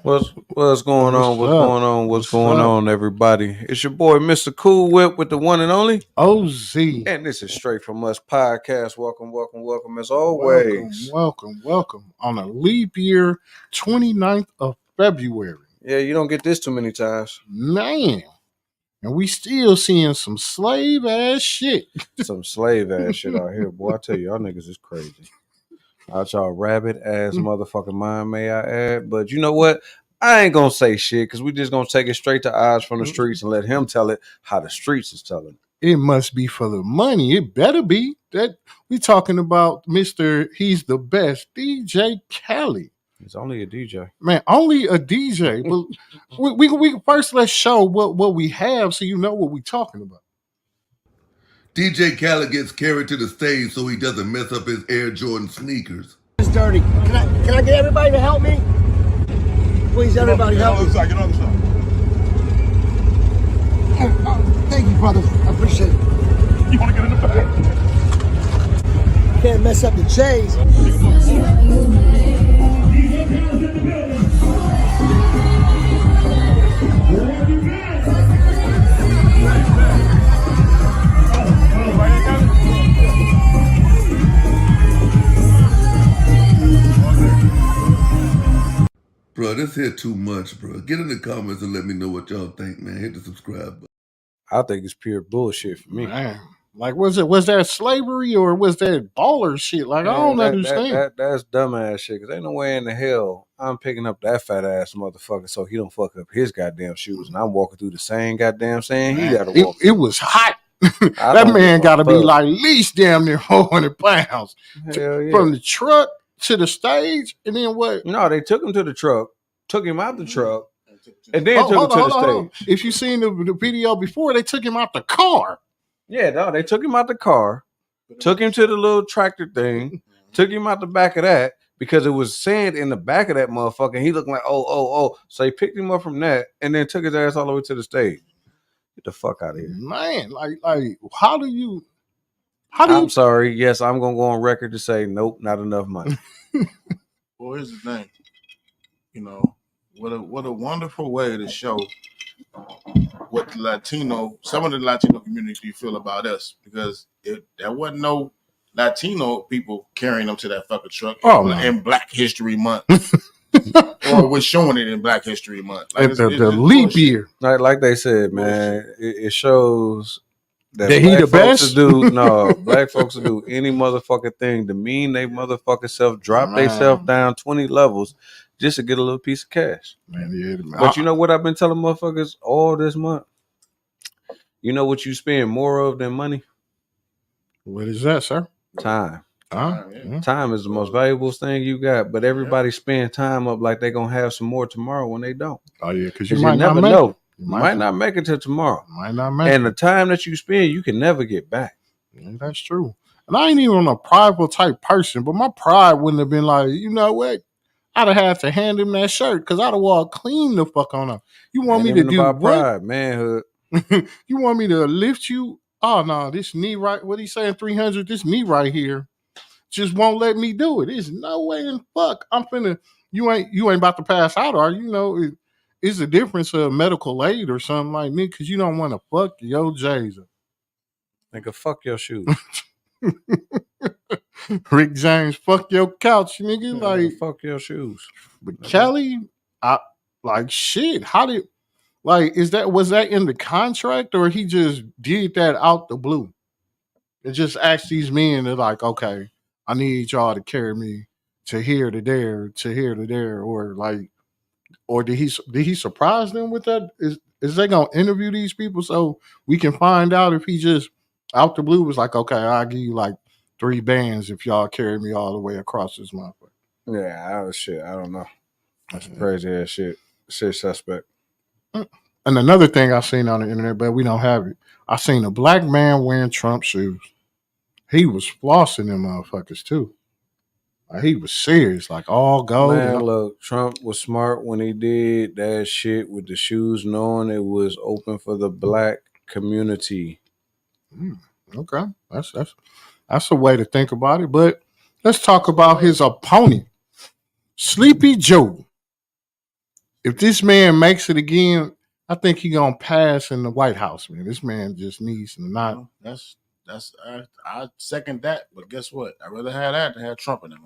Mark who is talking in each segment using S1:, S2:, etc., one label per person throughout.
S1: What's going on? What's
S2: up?
S1: going on? What's
S2: What's
S1: going
S2: up?
S1: on, everybody? It's your boy, Mr. Cool Whip, with the one and only.
S2: OZ.
S1: And this is Straight From Us Podcast. Welcome as
S2: Welcome,
S1: always.
S2: welcome on a leap year, 29th of February.
S1: Yeah, you don't get this too many times.
S2: Man. And we still seeing some slave ass shit.
S1: Some slave ass shit out here, boy. I tell you, y'all niggas is crazy. Out y'all rabbit ass motherfucking mind, may I add. But you know what? I ain't gonna say shit because we just gonna take it straight to Eyes from the Streets and let him tell it how the streets is telling.
S2: It must be for the money. It better be. That we talking about Mr. He's the best, DJ Khaled.
S1: He's only a DJ.
S2: Man, only a DJ. But we first let's show what we have so you know what we talking about.
S3: DJ Khaled gets carried to the stage so he doesn't mess up his Air Jordan sneakers.
S4: It's dirty. Can I get everybody to help me? Please, everybody help me.
S5: Get on the side.
S4: Thank you, brothers. I appreciate it.
S5: You want to get in the back?
S4: Can't mess up the J's.
S3: Bro, this here too much, bro. Get in the comments and let me know what y'all think, man. Hit the subscribe button.
S1: I think it's pure bullshit for me.
S2: Man. Like, was that slavery or was that baller shit? Like, I don't understand.
S1: That's dumbass shit. Because ain't no way in the hell I'm picking up that fat ass motherfucker so he don't fuck up his goddamn shoes, and I'm walking through the same goddamn saying he got to walk.
S2: It was hot. That man got to be like at least damn near 400 pounds.
S1: Hell yeah.
S2: From the truck to the stage, and then what?
S1: No, they took him to the truck, took him out the truck, and then took him to the stage.
S2: If you seen the video before, they took him out the car.
S1: Yeah, no, they took him out the car, took him to the little tractor thing, took him out the back of that because it was sand in the back of that motherfucker. And he looked like, oh. So he picked him up from that and then took his ass all the way to the stage. Get the fuck out of here.
S2: Man, like how do you
S1: I'm sorry. Yes, I'm going to go on record to say, nope, not enough money.
S5: Well, here's the thing. You know, what a wonderful way to show what some of the Latino community feel about us, because there wasn't no Latino people carrying them to that fucking truck in Black History Month. Or was showing it in Black History Month. Like
S2: the leap year.
S1: Like they said, man, it shows that
S2: he the best?
S1: Black folks will do any motherfucking thing to mean they motherfucking self, drop they self down 20 levels just to get a little piece of cash.
S2: Man.
S1: But you know what I've been telling motherfuckers all this month? You know what you spend more of than money?
S2: What is that, sir?
S1: Time.
S2: Yeah.
S1: Time is the most valuable thing you got, but everybody spend time up like they're going to have some more tomorrow when they don't.
S2: Oh, yeah, because
S1: you might never know. You might not make it till tomorrow. And the time that you spend, you can never get back.
S2: Yeah, that's true. And I ain't even a prideful type person, but my pride wouldn't have been like, you know what? I'd have had to hand him that shirt because I'd have walked clean the fuck on up. You want me to do what?
S1: Pride, manhood.
S2: You want me to lift you? Oh, no, this knee right, what he saying, 300, this knee right here just won't let me do it. There's no way in fuck. I'm finna, you ain't about to pass out, are you? You know, it's a difference of medical aid or something like me because you don't want to fuck your J's.
S1: Nigga, fuck your shoes.
S2: Rick James, fuck your couch, nigga.
S1: Yeah,
S2: like,
S1: fuck your shoes.
S2: But Kelly, shit. How did, was that in the contract or he just did that out the blue? It just asked these men to like, okay, I need y'all to carry me to here to there, or did he surprise them with that? Is they gonna interview these people so we can find out if he just out the blue was like, okay, I'll give you like 3 bands if y'all carry me all the way across this motherfucker.
S1: Yeah, I don't know. That's crazy ass shit. Shit suspect.
S2: And another thing I seen on the internet, but we don't have it. I seen a black man wearing Trump shoes. He was flossing them motherfuckers too. Like, he was serious, like all gold.
S1: Man, look, Trump was smart when he did that shit with the shoes, knowing it was open for the black community.
S2: Okay, that's a way to think about it. But let's talk about his opponent, Sleepy Joe. if this man makes it again, I think he gonna pass in the White House, man. This man just needs to not.
S5: Well, that's I second that, but guess what? I'd rather have that than have Trump in it.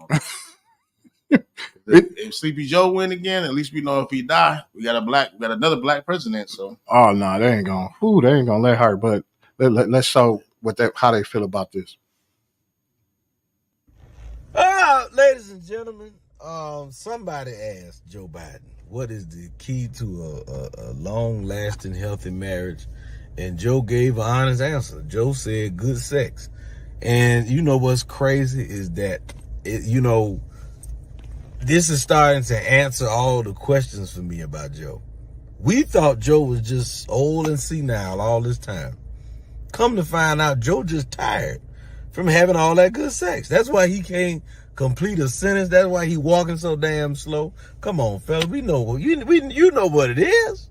S5: If Sleepy Joe win again, at least we know if he die, we got another black president. So
S2: Oh no, they ain't gonna let her. But let's show how they feel about this.
S6: Ladies and gentlemen, somebody asked Joe Biden, what is the key to a long-lasting, healthy marriage? And Joe gave an honest answer. Joe said good sex. And you know what's crazy is that, this is starting to answer all the questions for me about Joe. We thought Joe was just old and senile all this time. Come to find out, Joe just tired from having all that good sex. That's why he can't complete a sentence. That's why he walking so damn slow. Come on, fellas, we know you know what it is.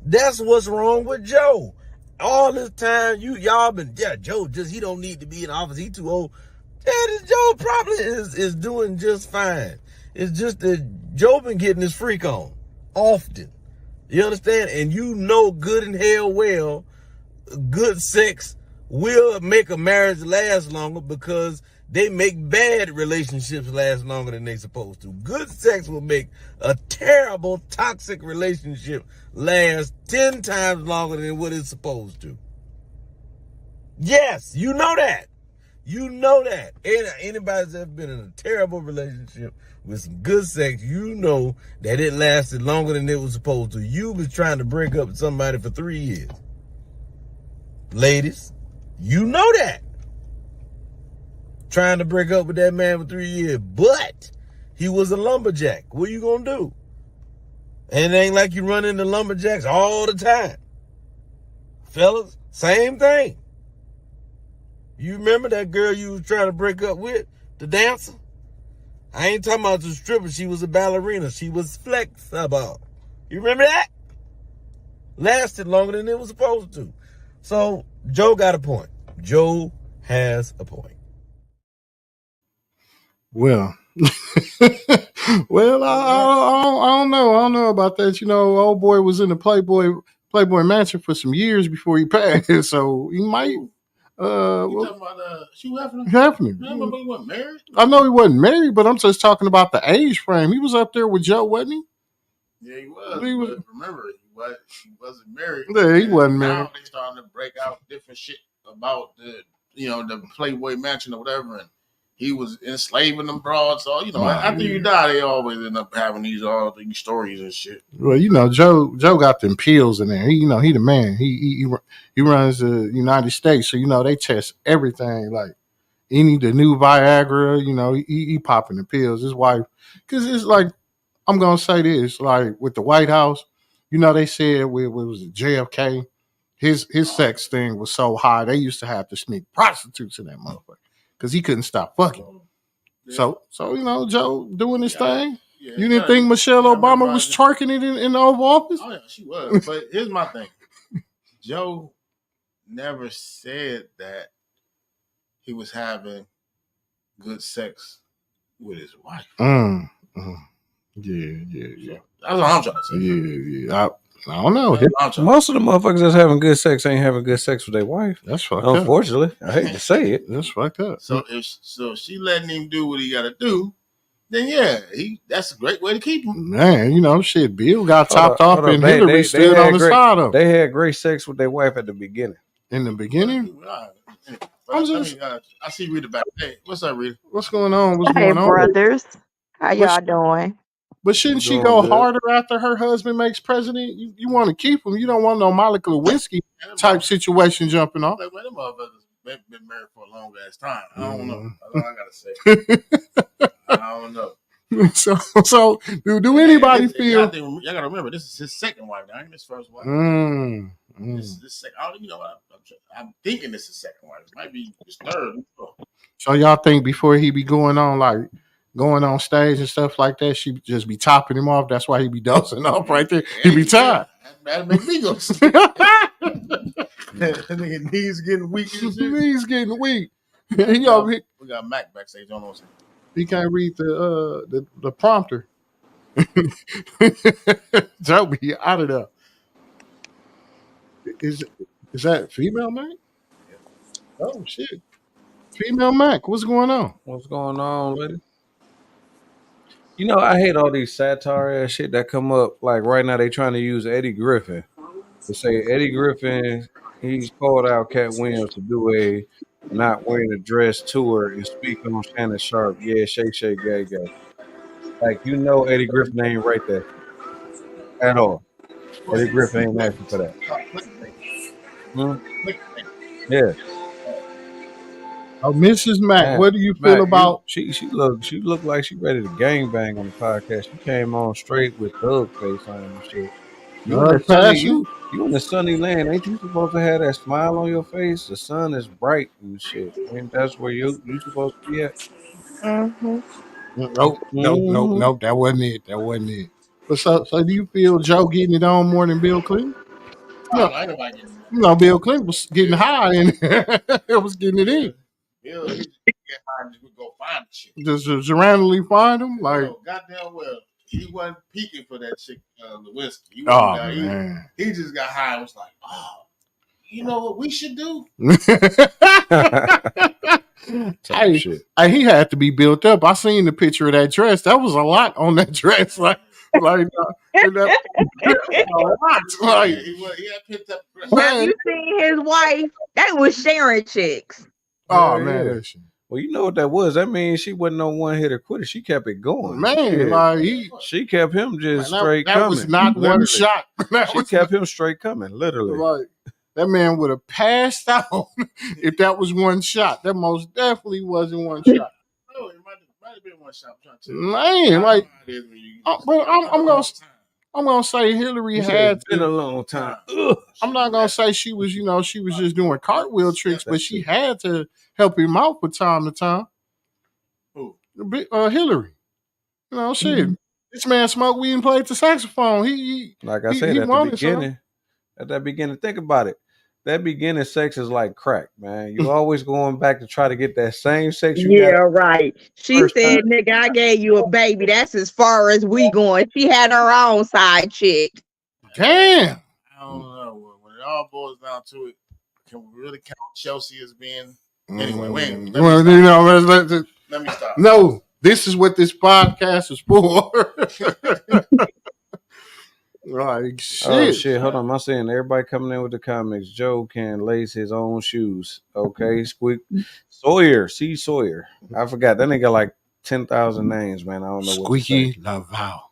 S6: That's what's wrong with Joe. All this time, y'all been Joe he don't need to be in office. He too old. Joe probably is doing just fine. It's just that Joe been getting his freak on often. You understand? And you know good and hell well, good sex will make a marriage last longer because they make bad relationships last longer than they supposed to. Good sex will make a terrible, toxic relationship last 10 times longer than what it's supposed to. Yes, you know that. You know that. Anybody that's ever been in a terrible relationship with some good sex, you know that it lasted longer than it was supposed to. You was trying to break up with somebody for 3 years. Ladies, you know that. Trying to break up with that man for 3 years, but he was a lumberjack. What are you gonna do? And it ain't like you run into lumberjacks all the time. Fellas, same thing. You remember that girl you was trying to break up with? The dancer? I ain't talking about the stripper. She was a ballerina. She was flexible. You remember that? Lasted longer than it was supposed to. So, Joe got a point. Joe has a point.
S2: Well, well, I don't know. I don't know about that. You know, old boy was in the Playboy Mansion for some years before he passed, so he might.
S5: you talking about Hugh Hefner?
S2: Hefner.
S5: Remember he wasn't married?
S2: I know he wasn't married, but I'm just talking about the age frame. He was up there with Joe, wasn't he?
S5: Yeah, he was. But remember, he wasn't married.
S2: Yeah, he wasn't married.
S5: Now they starting to break out different shit about the Playboy Mansion or whatever, and he was enslaving them broads. So after you die, they always end up having these stories and shit.
S2: Well, Joe got them pills in there. He the man. He runs the United States, so they test everything. Like the new Viagra. He popping the pills. His wife, because it's like I'm gonna say this, like with the White House, they said what was it, JFK. His sex thing was so high they used to have to sneak prostitutes in that motherfucker because he couldn't stop fucking. Yeah. So Joe doing his thing. Yeah, you didn't think Michelle Obama was twerking it in the Oval Office?
S5: Oh yeah, she was. But here's my thing: Joe never said that he was having good sex with his wife.
S2: Yeah.
S5: That's what I'm trying to say.
S2: Yeah. I don't know.
S1: Most of the motherfuckers that's having good sex ain't having good sex with their wife.
S2: That's fucked up.
S1: Unfortunately, I hate to say it.
S2: That's fucked up.
S5: So if she letting him do what he got to do, then yeah, that's a great way to keep him.
S2: Man, shit, Bill got topped off and Hillary stood on the side of him.
S1: They had great sex with their wife at the beginning.
S2: In the beginning?
S5: I see Rita back. Hey, what's up, Rita?
S2: What's going on?
S7: Hey, brothers. How y'all doing?
S2: But shouldn't she go harder after her husband makes president? You want to keep him. You don't want no Monica Lewinsky type situation jumping off.
S5: Like, them motherfuckers been married for a long ass time. I don't know. That's all I gotta say. I don't know.
S2: So do anybody feel?
S5: Y'all gotta remember, this is his second wife. Now, ain't his first wife. This second. I don't I'm thinking this is second wife. It might be his third.
S2: So y'all think before he be going on stage and stuff like that, she just be topping him off? That's why he be dosing off right there. He be tired.
S5: That'd make me go sleep. That nigga knees getting weak and shit.
S2: Knees getting weak.
S5: We got Mac backstage. Don't know what I'm saying.
S2: He can't read the prompter. Joe be out of there. Is that female Mac? Oh shit. Female Mac, what's going on?
S1: What's going on, lady? You know, I hate all these satire ass shit that come up. Like right now, they trying to use Eddie Griffin to say Eddie Griffin. He's called out Cat Williams to do a not wearing a dress tour and speak on Shannon Sharp. Yeah, shake, shake, gay, gay. Like you know, Eddie Griffin ain't right there at all. Eddie Griffin ain't asking for that. Hmm? Yeah.
S2: Oh, Mrs. Mac,
S1: Man,
S2: what do you
S1: Mac,
S2: feel about
S1: she looked like she ready to gang bang on the podcast. She came on straight with thug face on and shit. You in the sunny
S2: passion?
S1: you in the sunny land. Ain't you supposed to have that smile on your face? The sun is bright and shit. Ain't that's where you supposed to be at?
S7: Mm-hmm.
S2: Nope.
S1: Mhm.
S2: That wasn't it. That wasn't it. But so do you feel Joe getting it on more than Bill Clinton? No,
S5: I ain't nobody getting
S2: Bill Clinton was getting high and it was getting it in.
S5: Bill, he just get high and just go find the shit.
S2: Just randomly find him like,
S5: You know, goddamn well, he wasn't peaking for that shit, the whiskey. He
S2: oh
S5: wasn't
S2: man.
S5: he just got high and was like, oh, you know what we should do?
S2: Hey,
S1: Shit.
S2: he had to be built up. I seen the picture of that dress. That was a lot on that dress. Like that, a lot. Like,
S5: Yeah, he had picked up.
S7: Have
S2: man.
S7: you seen his wife? They was sharing chicks.
S2: Oh
S1: Yeah,
S2: man,
S1: yeah.
S2: listen.
S1: Well, you know what that was. That means she wasn't no one hitter quitter. She kept it going.
S2: Man,
S1: Shit.
S2: like
S1: She kept him just
S2: man,
S1: straight
S2: that
S1: coming.
S2: was not
S1: literally.
S2: one shot.
S1: She kept him straight coming, literally.
S2: Like that man would have passed out if that was one shot. That most definitely wasn't one shot.
S5: No, it might have been one shot. I'm trying to
S2: Man, like, but I'm gonna say Hillary had
S1: It's been a
S2: to.
S1: long time. Ugh.
S2: I'm not gonna say she was just doing cartwheel tricks, but she had to help him out from time to time.
S5: Who?
S2: Hillary. You know, shit. This man smoked weed and played the saxophone.
S1: Like I said at the beginning, think about it. That beginning sex is like crack, man. You always going back to try to get that same sex you
S7: Yeah,
S1: got.
S7: right. She
S1: First
S7: said,
S1: time.
S7: nigga, I gave you a baby. That's as far as we going. She had her own side chick.
S2: Damn.
S5: I don't know. When it all boils down to it, can we really count Chelsea as being? Anyway, wait. Let me stop.
S2: No, this is what this podcast is for. Like shit.
S1: Oh shit! Hold on, I'm saying everybody coming in with the comics. Joe can lace his own shoes. Okay, Squeak Sawyer, C Sawyer. I forgot that nigga got like 10,000 names, man. I don't know
S2: Squeaky Laval.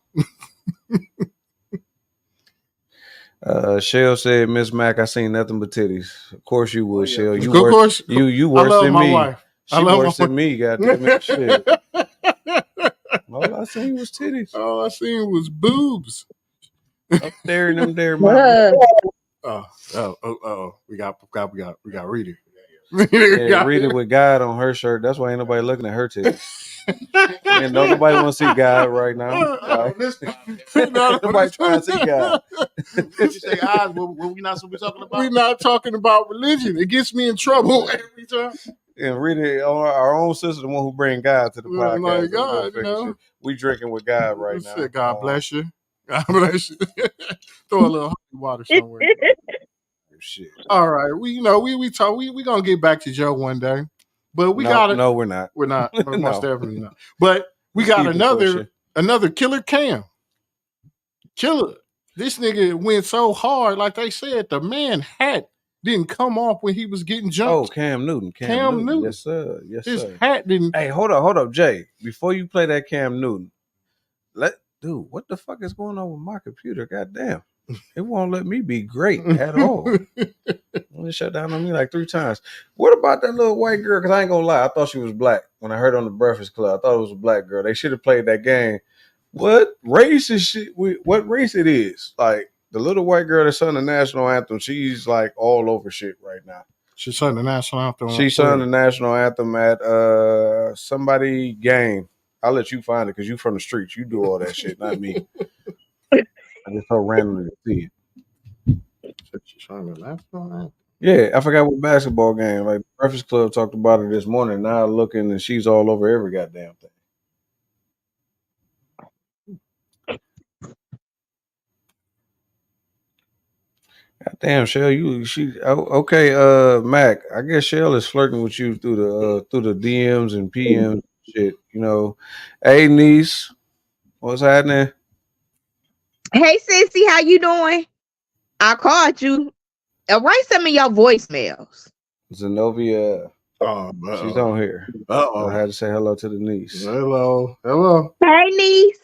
S1: Shell said, Miss Mac, I seen nothing but titties. Of course you would, Shell. You
S2: Of course.
S1: You
S2: I
S1: worse
S2: love
S1: than
S2: my
S1: me.
S2: wife.
S1: She worse than me, goddamn it. Shit. All I seen was titties.
S2: All I seen was boobs.
S1: Up there in them there mountains.
S2: We got Rita.
S1: Yeah, read it with God on her shirt. That's why ain't nobody looking at her titties. And nobody want to see God right now. Right? Nobody trying to see God.
S5: You say eyes, what we not supposed to be talking about?
S2: We're not talking about religion. It gets me in trouble every time.
S1: And really, our own sister, the one who bring God to the podcast.
S2: My God, you know.
S1: We drinking with God right now.
S2: God bless you. God bless you. Throw a little holy water somewhere.
S1: Shit.
S2: All right, we talk. We gonna get back to Joe one day, but we got
S1: No, we're not.
S2: We're not. Most definitely not. But we got another killer Cam. Killer. This nigga went so hard, like they said, the man hat didn't come off when he was getting jumped.
S1: Oh, Cam Newton. Cam Newton. Yes, sir. Yes,
S2: His
S1: sir.
S2: hat didn't.
S1: Hey, hold up, Jay. Before you play that Cam Newton, dude, what the fuck is going on with my computer? Goddamn. It won't let me be great at all. It shut down on me like 3 times. What about that little white girl? Because I ain't gonna lie, I thought she was black. When I heard on the Breakfast Club, I thought it was a black girl. They should have played that game. What race is she? What race it is? Like the little white girl that sung the national anthem, she's like all over shit right now.
S2: She sung the national anthem.
S1: She sung the national anthem at somebody game. I'll let you find it because you from the streets. You do all that shit, not me. I just so randomly to see it. Yeah, I forgot what basketball game. Like Breakfast Club talked about it this morning. Now looking and she's all over every goddamn thing. Damn, Shell, okay, Mac. I guess Shell is flirting with you through the DMs and PMs and shit. Hey niece, what's happening?
S7: Hey, sissy, how you doing? I called you. Write some of your voicemails.
S1: Zenobia,
S2: Oh,
S1: she's on here. I had to say hello to the niece.
S2: Hello.
S7: Hey, niece.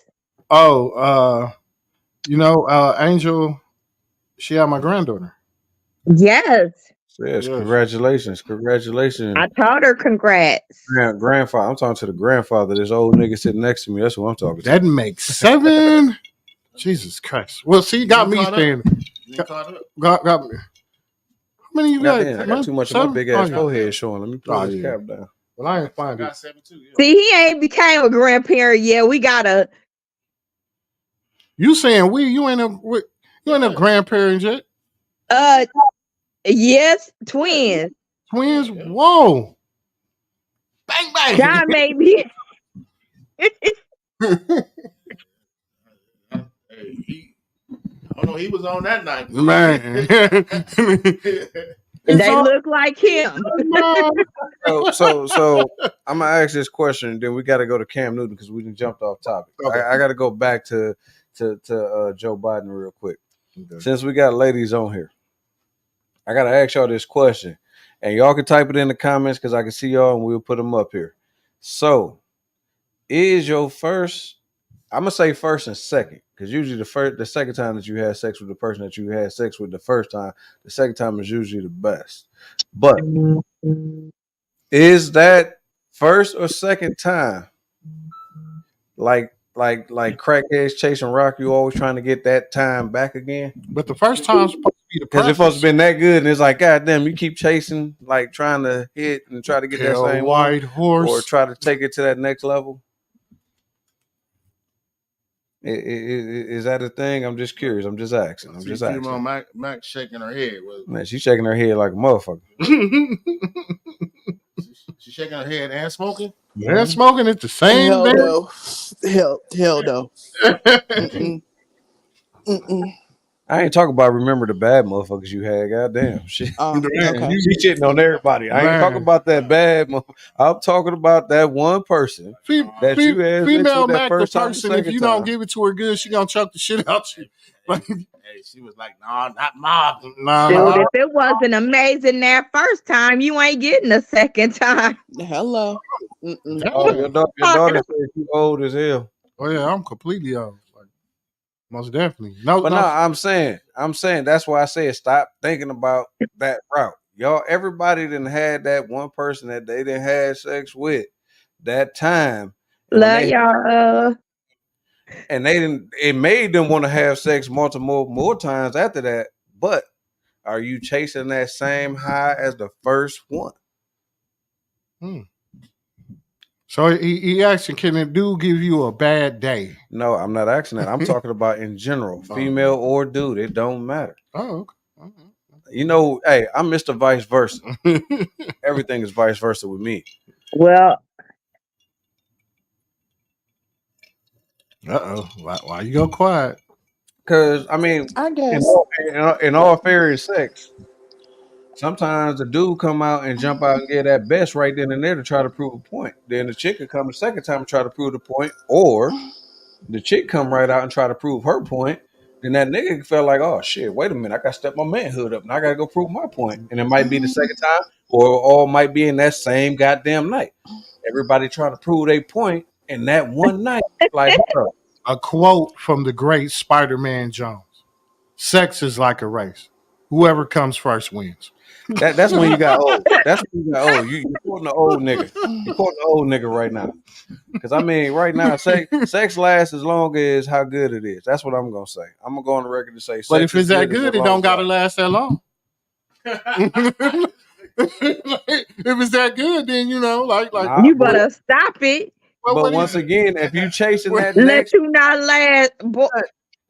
S2: Oh, Angel, she had my granddaughter.
S7: Yes.
S1: Yes, congratulations.
S7: I told her congrats.
S1: Grandfather. I'm talking to the grandfather. This old nigga sitting next to me. That's what I'm talking to.
S2: That makes 7. Jesus Christ. Well, see, got me saying. Got me. How many you got?
S1: I got too much of my big ass forehead showing. Let me pull this cap down.
S2: Well, I ain't finding it.
S5: 7 too. Yeah.
S7: See, he ain't became a grandparent yet. We gotta.
S2: You saying you ain't a grandparent yet?
S7: Yes, twins.
S2: Twins? Whoa. Bang bang.
S7: John baby.
S5: He was on that night.
S2: Man.
S7: They look like him.
S1: So I'm gonna ask this question, then we got to go to Cam Newton because we done jumped off topic. Okay. I got to go back to Joe Biden real quick. Okay. Since we got ladies on here, I got to ask y'all this question, and y'all can type it in the comments because I can see y'all and we'll put them up here. So, is your first? I'm gonna say first and second because usually the second time that you had sex with the person that you had sex with the first time, the second time is usually the best. But is that first or second time like crackheads chasing rock? You always trying to get that time back again?
S2: But the first time's supposed to be the
S1: because it's supposed to been that good, and it's like, God damn, you keep chasing, like trying to hit and try to get that same
S2: white horse
S1: or try to take it to that next level. Is that a thing? I'm just curious. I'm just asking.
S5: Mac shaking her head.
S1: Man, she's shaking her head like a motherfucker.
S5: She's shaking her head and smoking?
S2: And smoking at the same
S8: Hell
S2: day?
S8: no. Hell no.
S1: I ain't talking about remember the bad motherfuckers you had. Goddamn. Shit.
S8: Okay.
S1: You shitting on everybody. I ain't talking about that bad motherfucker. I'm talking about that one person that you had
S2: female
S1: that
S2: Mac
S1: first
S2: the
S1: time,
S2: person, if you don't give it to her good, she gonna chuck the shit out you.
S5: Hey, she was like, nah, not mom.
S7: Dude, if it wasn't amazing that first time, you ain't getting a second time.
S8: Hello.
S1: Oh, your daughter says you old as hell.
S2: Oh yeah, I'm completely old. Most definitely. No,
S1: I'm saying that's why I said stop thinking about that route. Y'all, everybody done had that one person that they didn't have sex with that time.
S7: Love y'all.
S1: And it made them want to have sex multiple more times after that. But are you chasing that same high as the first one?
S2: So he asking, can a dude give you a bad day?
S1: No, I'm not asking that. I'm talking about in general, female or dude. It don't matter.
S2: Oh, okay.
S1: You know, hey, I'm Mr. Vice Versa. Everything is vice versa with me.
S7: Well,
S2: why you go quiet?
S1: Because I mean,
S8: I guess
S1: in all fair and sex, sometimes the dude come out and jump out and get that best right then and there to try to prove a point. Then the chick could come the second time and try to prove the point, or the chick come right out and try to prove her point. Then that nigga felt like, oh shit, wait a minute, I got to step my manhood up and I got to go prove my point. And it might be the second time, or all might be in that same goddamn night. Everybody trying to prove their point in that one night. Like,
S2: a quote from the great Spider-Man Jones: "Sex is like a race. Whoever comes first wins."
S1: That's when you got old. That's when you got old. You're quoting the old nigga. You're quoting the old nigga right now. Because I mean, right now, sex lasts as long as how good it is. That's what I'm gonna say. I'm gonna go on the record to say.
S2: But if it's that good, it don't gotta last that long. If it's that good, then like
S7: you better stop it.
S1: But once again, if you chasing that
S7: let you not last,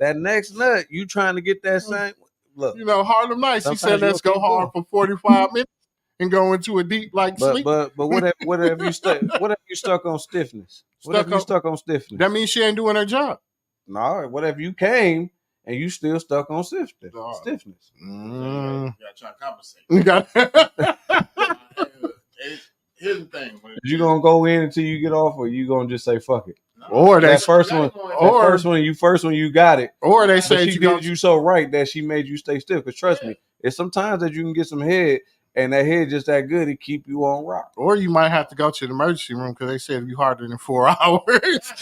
S1: that next nut, you trying to get that same. Look,
S2: Harlem Nights. He said, "Let's go hard for 45 minutes and go into a deep sleep."
S1: But what if you stuck? What if you stuck on stiffness? What if you stuck on stiffness?
S2: That means she ain't doing her job.
S1: No. What if you came and you still stuck on stiffness.
S5: You gotta try to compensate. You got. Here's the thing.
S1: You gonna go in until you get off, or you gonna just say fuck it?
S2: Or
S1: that first one, you got it.
S2: Or they say
S1: she did you so right that she made you stay stiff. Because trust me, it's sometimes that you can get some head, and that head just that good to keep you on rock.
S2: Or you might have to go to the emergency room because they said if you harder than 4 hours.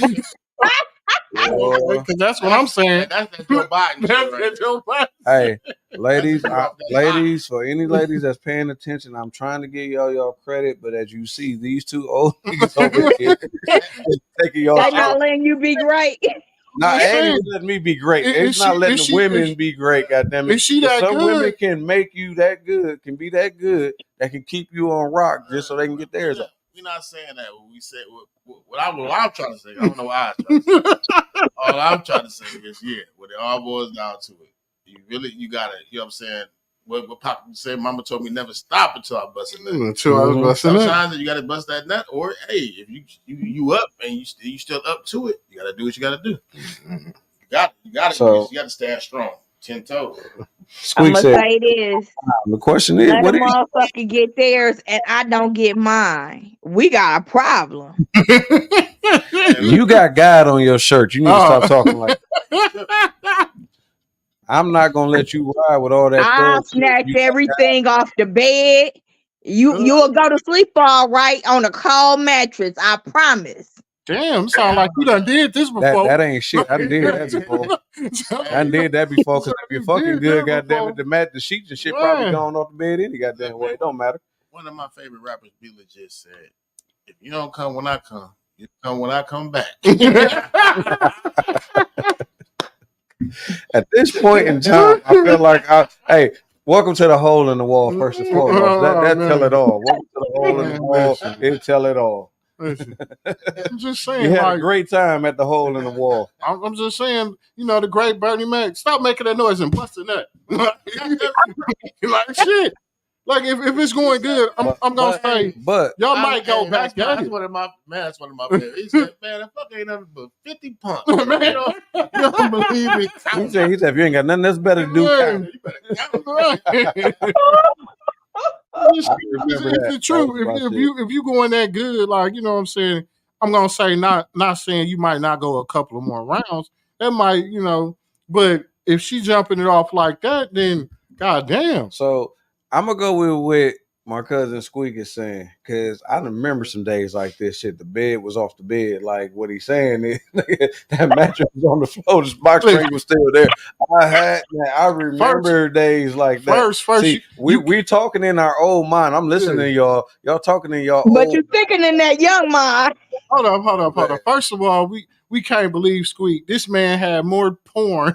S2: Because that's what I'm saying.
S5: That's Joe Biden.
S2: That's Joe Biden.
S1: Hey, ladies, for any ladies that's paying attention, I'm trying to give y'all credit, but as you see, these two old niggas over here taking y'all.
S7: They're not letting you be great.
S1: Not ain't letting me be great. It's not letting the women be great. Goddamn it! Some women can make you that good, can be that good, that can keep you on rock just so they can get theirs up.
S5: We're not saying that. We said what I'm trying to say. I don't know why I'm trying to say. All I'm trying to say is, when it all boils down to it, you gotta, you know what I'm saying? What Pop said, Mama told me never stop until I bust a nut.
S2: Until I was busting nut.
S5: Sometimes you gotta bust that nut, or hey, if you up and you still up to it, you gotta do what you gotta do. You gotta stand strong, 10 toes.
S7: I'm gonna say this.
S1: The question is,
S7: let a motherfucker get theirs and I don't get mine. We got a problem.
S1: You got God on your shirt. You need to stop talking like that. I'm not gonna let you ride with all that.
S7: I'll snatch everything off the bed. You'll go to sleep all right on a cold mattress. I promise.
S2: Damn, sound like you done did this before.
S1: That ain't shit. I done did that before. I done did that before. Because if you're fucking good, goddamn it, the sheets and shit probably gone off the bed any goddamn way. It don't matter.
S5: One of my favorite rappers, Be Legit, said, "If you don't come when I come, you come when I come back."
S1: At this point in time, I feel like hey, welcome to the hole in the wall. First and foremost, that tell it all. Welcome to the hole in the wall. It tell it all.
S2: Listen, I'm just saying,
S1: you had a great time at the hole in the wall.
S2: I'm just saying, the great Bernie Mac, stop making that noise and busting that. Like shit. Like if it's going good, I'm gonna say,
S1: but
S2: y'all might go back.
S5: That's one of my favorites. He said, "Man, that fuck ain't nothing but 50 pumps." Man, you don't believe me?
S1: He said, "If you ain't got nothing else better to do,
S2: you better count." It's the truth. If you going that good, like you know what I'm saying, I'm gonna say not saying you might not go a couple of more rounds. That might, but if she jumping it off like that, then goddamn.
S1: So I'm gonna go with what my cousin Squeak is saying, because I remember some days like this shit. The bed was off the bed. Like what he's saying is that mattress was on the floor, this box spring was still there. I remember days like that.
S2: First,
S1: see, we talking in our old mind. I'm listening to y'all. Y'all talking in y'all
S7: but
S1: old
S7: you're thinking in that young mind.
S2: Hold up. First of all, we can't believe Squeak. This man had more porn.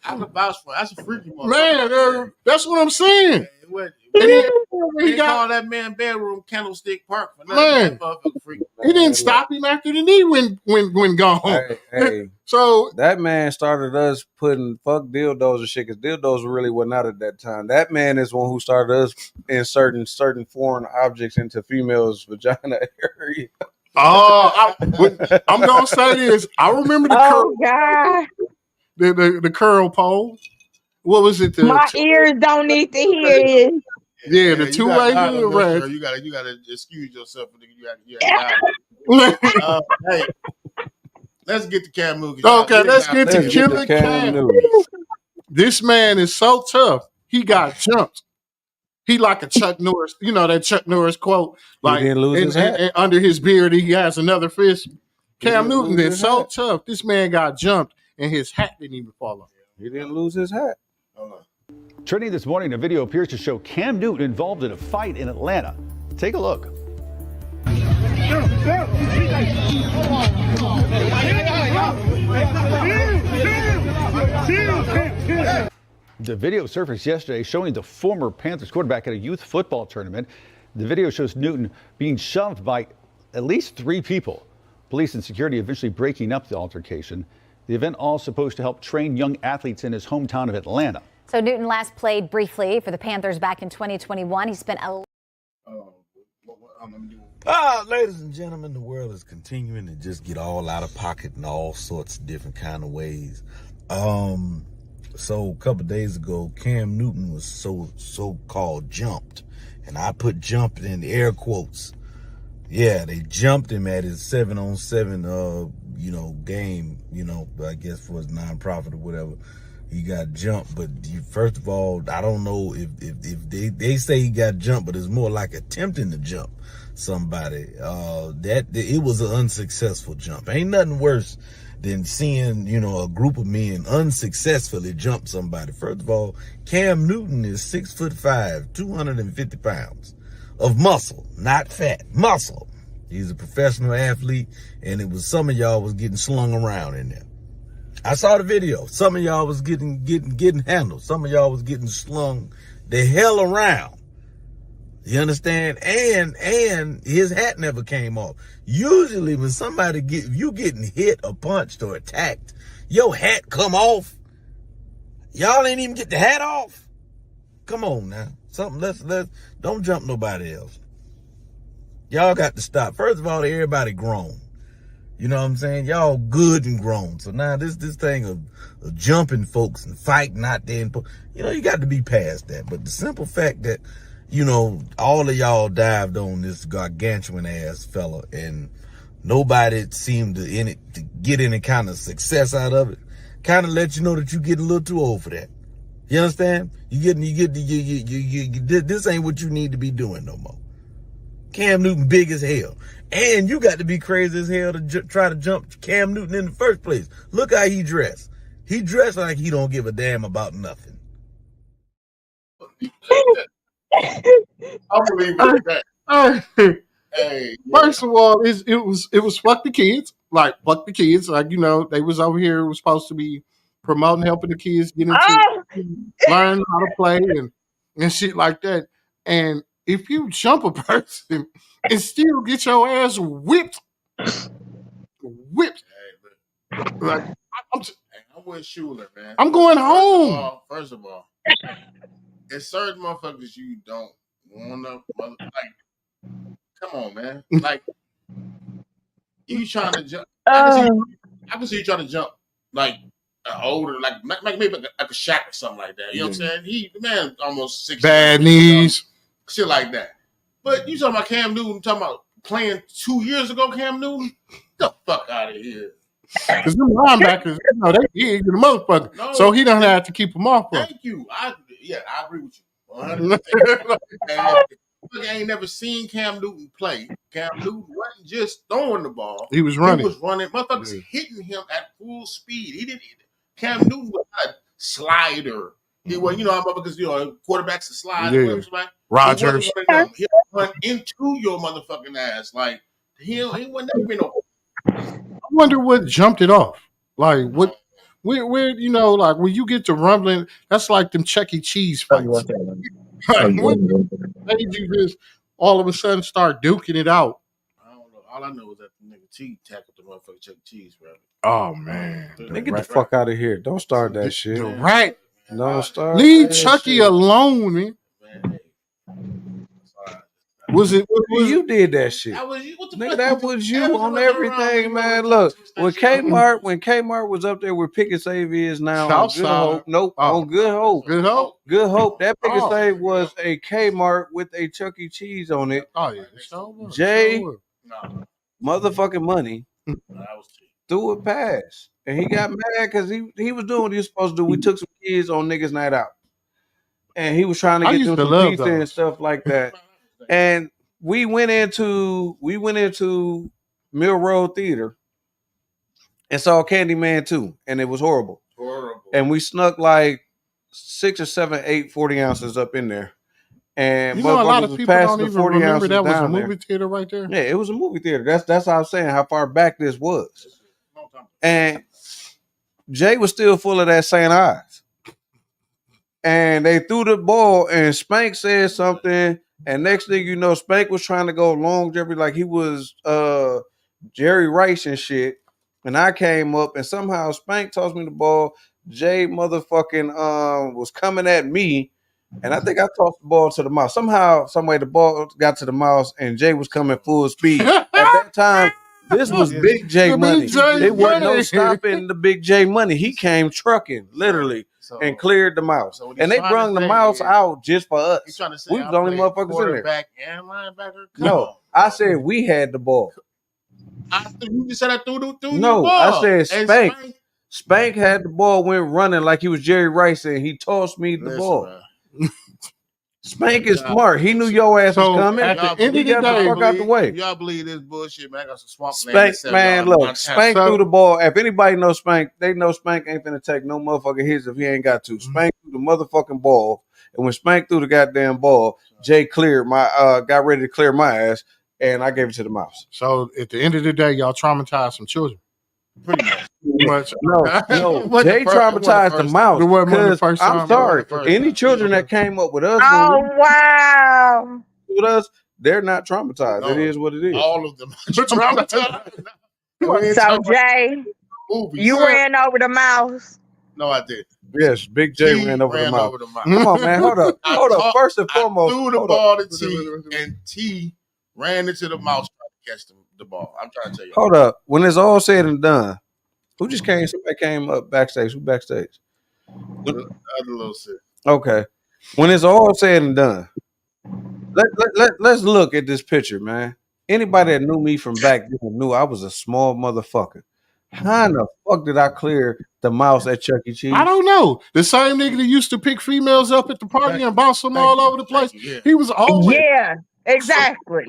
S5: I'm a vouch for. That's a freaky
S2: man. That's what I'm saying.
S5: He called that man bedroom Candlestick Park for nothing.
S2: He didn't stop him after the knee when gone.
S1: Hey, so that man started us putting fuck dildos and shit, because dildos really wasn't out at that time. That man is one who started us inserting certain foreign objects into females' vagina area.
S2: I'm gonna say this. I remember the curl.
S7: God.
S2: The curl pole. What was it?
S7: My ears don't need to hear it.
S2: Yeah, the two-way good, right?
S5: You gotta excuse yourself. Hey, let's get to Cam Newton.
S2: Okay, let's get to Killer Cam Newton. This man is so tough. He got jumped. He like a Chuck Norris, that Chuck Norris quote. Like
S1: he didn't lose his hat.
S2: And under his beard, he has another fist. Cam Newton is so tough. This man got jumped, and his hat didn't even fall off.
S1: He didn't lose his hat.
S9: Trending this morning, a video appears to show Cam Newton involved in a fight in Atlanta. Take a look. The video surfaced yesterday showing the former Panthers quarterback at a youth football tournament. The video shows Newton being shoved by at least 3 people. Police and security eventually breaking up the altercation. The event all supposed to help train young athletes in his hometown of Atlanta.
S10: So Newton last played briefly for the Panthers back in 2021. He spent
S6: Ladies and gentlemen, the world is continuing to just get all out of pocket in all sorts of different kind of ways. So a couple days ago, Cam Newton was so-called jumped, and I put jumped in air quotes. Yeah, they jumped him at his 7-on-7, game, I guess for his nonprofit or whatever. He got jumped, but first of all, I don't know if they say he got jumped, but it's more like attempting to jump somebody. That it was an unsuccessful jump. Ain't nothing worse than seeing, a group of men unsuccessfully jump somebody. First of all, Cam Newton is 6'5", 250 pounds of muscle, not fat, muscle. He's a professional athlete, and it was some of y'all was getting slung around in there. I saw the video. Some of y'all was getting handled. Some of y'all was getting slung the hell around. You understand? And his hat never came off. Usually when somebody you getting hit or punched or attacked, your hat come off. Y'all ain't even get the hat off. Come on now. Let's don't jump nobody else. Y'all got to stop. First of all, everybody grown. You know what I'm saying? Y'all good and grown. So now this thing of jumping folks and fighting out there, you got to be past that. But the simple fact that, all of y'all dived on this gargantuan ass fella and nobody seemed to get any kind of success out of it, kind of let you know that you're getting a little too old for that. You understand? This ain't what you need to be doing no more. Cam Newton big as hell. And you got to be crazy as hell to try to jump Cam Newton in the first place. Look how he dressed. He dressed like he don't give a damn about nothing.
S5: I believe that. Hey,
S2: First of all, it was fuck the kids. Like, fuck the kids. Like, they was over here. It was supposed to be promoting, helping the kids get into learn how to play and shit like that. And if you jump a person and still get your ass whipped, like
S5: I'm with Schuler, man.
S2: I'm going home.
S5: First of all, there's certain motherfuckers you don't want to like. Come on, man. Like you trying to jump. I can see you trying to jump like older, like maybe like a Shaq or something like that. You know what I'm saying? The man almost 6
S2: bad knees,
S5: shit like that. But you talking about Cam Newton? Talking about playing 2 years ago? Cam Newton? Get the fuck out of here!
S2: Because them linebackers, they big the motherfucker. No, so he don't have to keep them off.
S5: Thank you. I agree with you 100%. I ain't never seen Cam Newton play. Cam Newton wasn't just throwing the ball.
S2: He was running.
S5: Motherfuckers hitting him at full speed. He didn't. Cam Newton was not a slider. He was, motherfuckers, quarterbacks to slide.
S2: Yeah. Rodgers.
S5: He'll run into your motherfucking ass. Like, he would never be no.
S2: I wonder what jumped it off. Like, what, where, like when you get to rumbling, that's like them Chuck E. Cheese fights. Like, what made you just all of a sudden start duking it out?
S5: I don't know. All I know is that the nigga T tackled the motherfucking Chuck E. Cheese, bro.
S2: Oh, man.
S1: Get the fuck out of here. Don't start that shit.
S2: The rat.
S1: Don't start.
S2: Leave Chucky alone, man. Was it
S1: you did that shit?
S5: That was you. What the
S1: nigga,
S5: fuck?
S1: that was you on everything, man. Look, when Kmart was up there where Pick and Save is now on Good Hope. Nope, on Good Hope.
S2: Good Hope.
S1: Good Hope. That Pick and Save was a Kmart with a Chuck E. Cheese on it.
S2: Oh yeah,
S1: Jay, motherfucking money threw it past, and he got mad because he was doing what he was supposed to do. We took some kids on niggas' night out, and he was trying to get them some pizza and stuff like that. And we went into Mill Road Theater and saw Candyman 2, and it was horrible. And we snuck like 6 or 7, 8 40 ounces up in there. And
S2: a lot of people don't even remember that was a movie theater right there.
S1: Yeah, it was a movie theater. That's how I'm saying how far back this was. And Jay was still full of that St. Ives. And they threw the ball, and Spank said something. And next thing you know, Spank was trying to go long Jerry like he was Jerry Rice and shit. And I came up, and somehow Spank tossed me the ball. Jay motherfucking was coming at me, and I think I tossed the ball to the mouse. Somehow, some way, the ball got to the mouse, and Jay was coming full speed. At that time, this was Big J
S2: The
S1: money.
S2: Big J
S1: There wasn't no
S2: money.
S1: stopping the Big J money. He came trucking, literally, and cleared the mouse.
S5: So what he's
S1: And they
S5: trying to
S1: brung the
S5: say
S1: mouse
S5: is-
S1: out just for us.
S5: He's trying to say
S1: We was the only motherfuckers in there.
S5: quarterback and linebacker. Come
S1: No,
S5: on.
S1: I said we had the ball.
S5: You just said I threw the
S1: No,
S5: ball.
S1: I said
S5: And
S1: Spank. Spank had the ball, went running like he was Jerry Rice, and he tossed me the
S5: Listen,
S1: ball.
S5: man.
S1: Spank is smart. He knew your ass was
S2: So,
S1: coming.
S2: at the
S5: Y'all-
S2: end
S1: He
S2: of the
S1: got the
S2: day,
S1: fuck out the way.
S5: Y'all believe this bullshit, man? I got some swamp
S1: Spank, man, look,
S5: Montana.
S1: Spank
S2: So-
S1: threw the ball. If anybody knows Spank, they know Spank ain't finna take no motherfucking hits if he ain't got to. Spank threw the motherfucking ball, and when Spank threw the goddamn ball, Jay cleared my got ready to clear my ass, and I gave it to the mouse.
S2: So at the end of the day, y'all traumatized some children.
S5: Pretty much.
S2: Much.
S1: No, Jay traumatized the mouse.
S2: It wasn't the
S1: Because
S2: first
S1: I'm
S2: time.
S1: sorry,
S5: It wasn't the first
S1: any
S5: time.
S1: children that came up with us,
S7: Oh wow.
S1: with us, they're not traumatized.
S5: No.
S1: It is what it is.
S5: All of them traumatized.
S7: So Jay, you ran over the mouse.
S5: No, I did.
S1: Yes, Big J
S5: T
S1: ran over the mouse.
S5: mouse.
S1: Come on, man. Hold up. Hold up. First and foremost,
S5: I threw the
S1: hold
S5: ball
S1: up.
S5: to T, and T ran into the mouse trying to catch the ball. I'm trying to tell you.
S1: Hold up. When it's all said and done, who just came? Somebody came up backstage. Who backstage?
S5: The other little shit.
S1: Okay. When it's all said and done, let's look at this picture, man. Anybody that knew me from back then knew I was a small motherfucker. How in the fuck did I clear the mouse at Chuck E. Cheese?
S2: I don't know. The same nigga that used to pick females up at the party and bounce them all over the place.
S5: Yeah.
S2: He was always.
S7: Yeah, exactly.